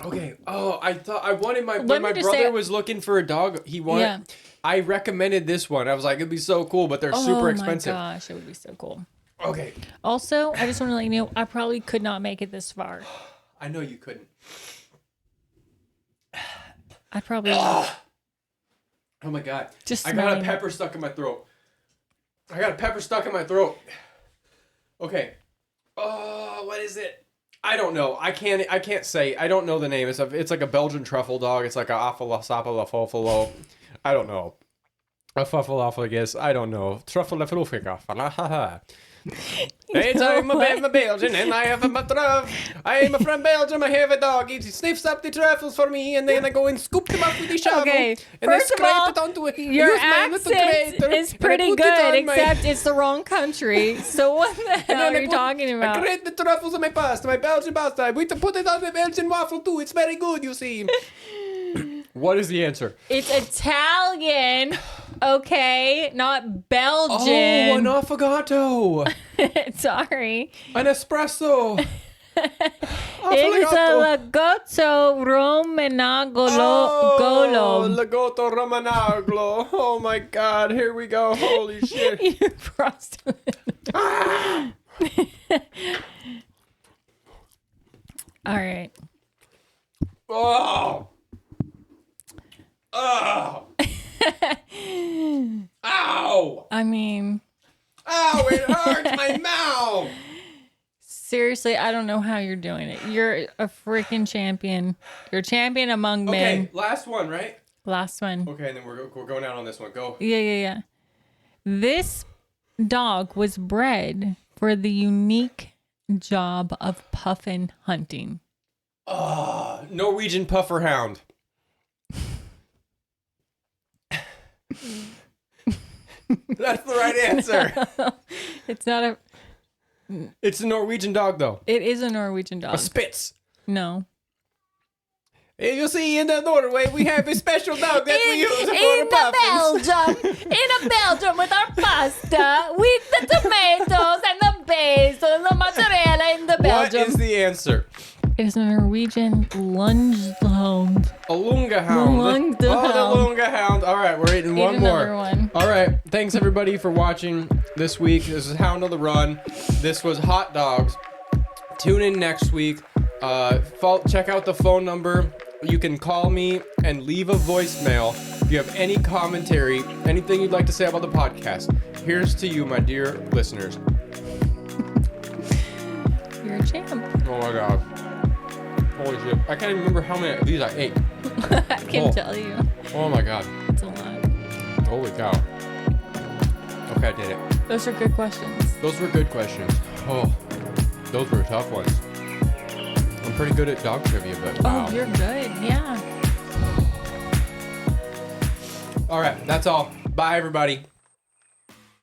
Okay. Oh, I wanted when my brother was looking for a dog, he wanted. Yeah. I recommended this one. I was like, it'd be so cool, but they're super expensive. Oh my gosh, it would be so cool. Okay. Also, I just want to let you know, I probably could not make it this far. I know you couldn't. I probably. Oh my God. Just I got a smelling pepper stuck in my throat. Okay. Oh, what is it? I don't know. I can't say. I don't know the name. It's like a Belgian truffle dog. It's like a Afalafalo. I don't know. A Fafalafla, I guess. I don't know. Truffle. Hey, I'm a Belgian and I have a truff. I am from Belgium. I have a dog. He sniffs up the truffles for me and then I go and scoop them up with the shovel. Okay, and I first of scrape all, it onto it. your accent is pretty good, except it's the wrong country. So what the hell are you talking I about? grate the truffles on my pasta, my Belgian pasta. We put it on the Belgian waffle too. It's very good, you see. What is the answer? It's Italian, okay, not Belgian. Oh, an affogato. Sorry. An espresso. It's a Lagotto Romanagolo Oh, Golo. Lagotto Romanaglo. Oh my God, here we go. Holy shit. You prostitute. Ah! All right. Oh. Oh. Ow. I mean, Ow, it hurts my mouth. seriously, I don't know how you're doing it. You're a freaking champion. You're a champion among men. Okay, last one, right? Last one. Okay, and then we're going out on this one. Go. Yeah. This dog was bred for the unique job of puffin hunting. Norwegian puffer hound. That's the right answer. It's not a... It's a Norwegian dog, though. It is a Norwegian dog. A Spitz. No. You see, in Norway, we have a special dog that we use for in puffins. In Belgium with our pasta, with the tomatoes and the basil and the mozzarella in the Belgium. What is the answer? It is a Norwegian lungehound. A Lunga hound. Lunga The hound. Lunga hound. All right, we're eating one another more. one. All right, thanks everybody for watching this week. This is Hound on the Run. This was Hot Dogs. Tune in next week. Check out the phone number. You can call me and leave a voicemail if you have any commentary, anything you'd like to say about the podcast. Here's to you, my dear listeners. You're a champ. Oh my God. Holy shit. I can't even remember how many of these I ate. I can tell you. Oh my God. It's a lot. Holy cow. Okay, I did it. Those are good questions. Those were good questions. Oh, those were tough ones. I'm pretty good at dog trivia, but wow. Oh, you're good. Yeah. All right, that's all. Bye, everybody.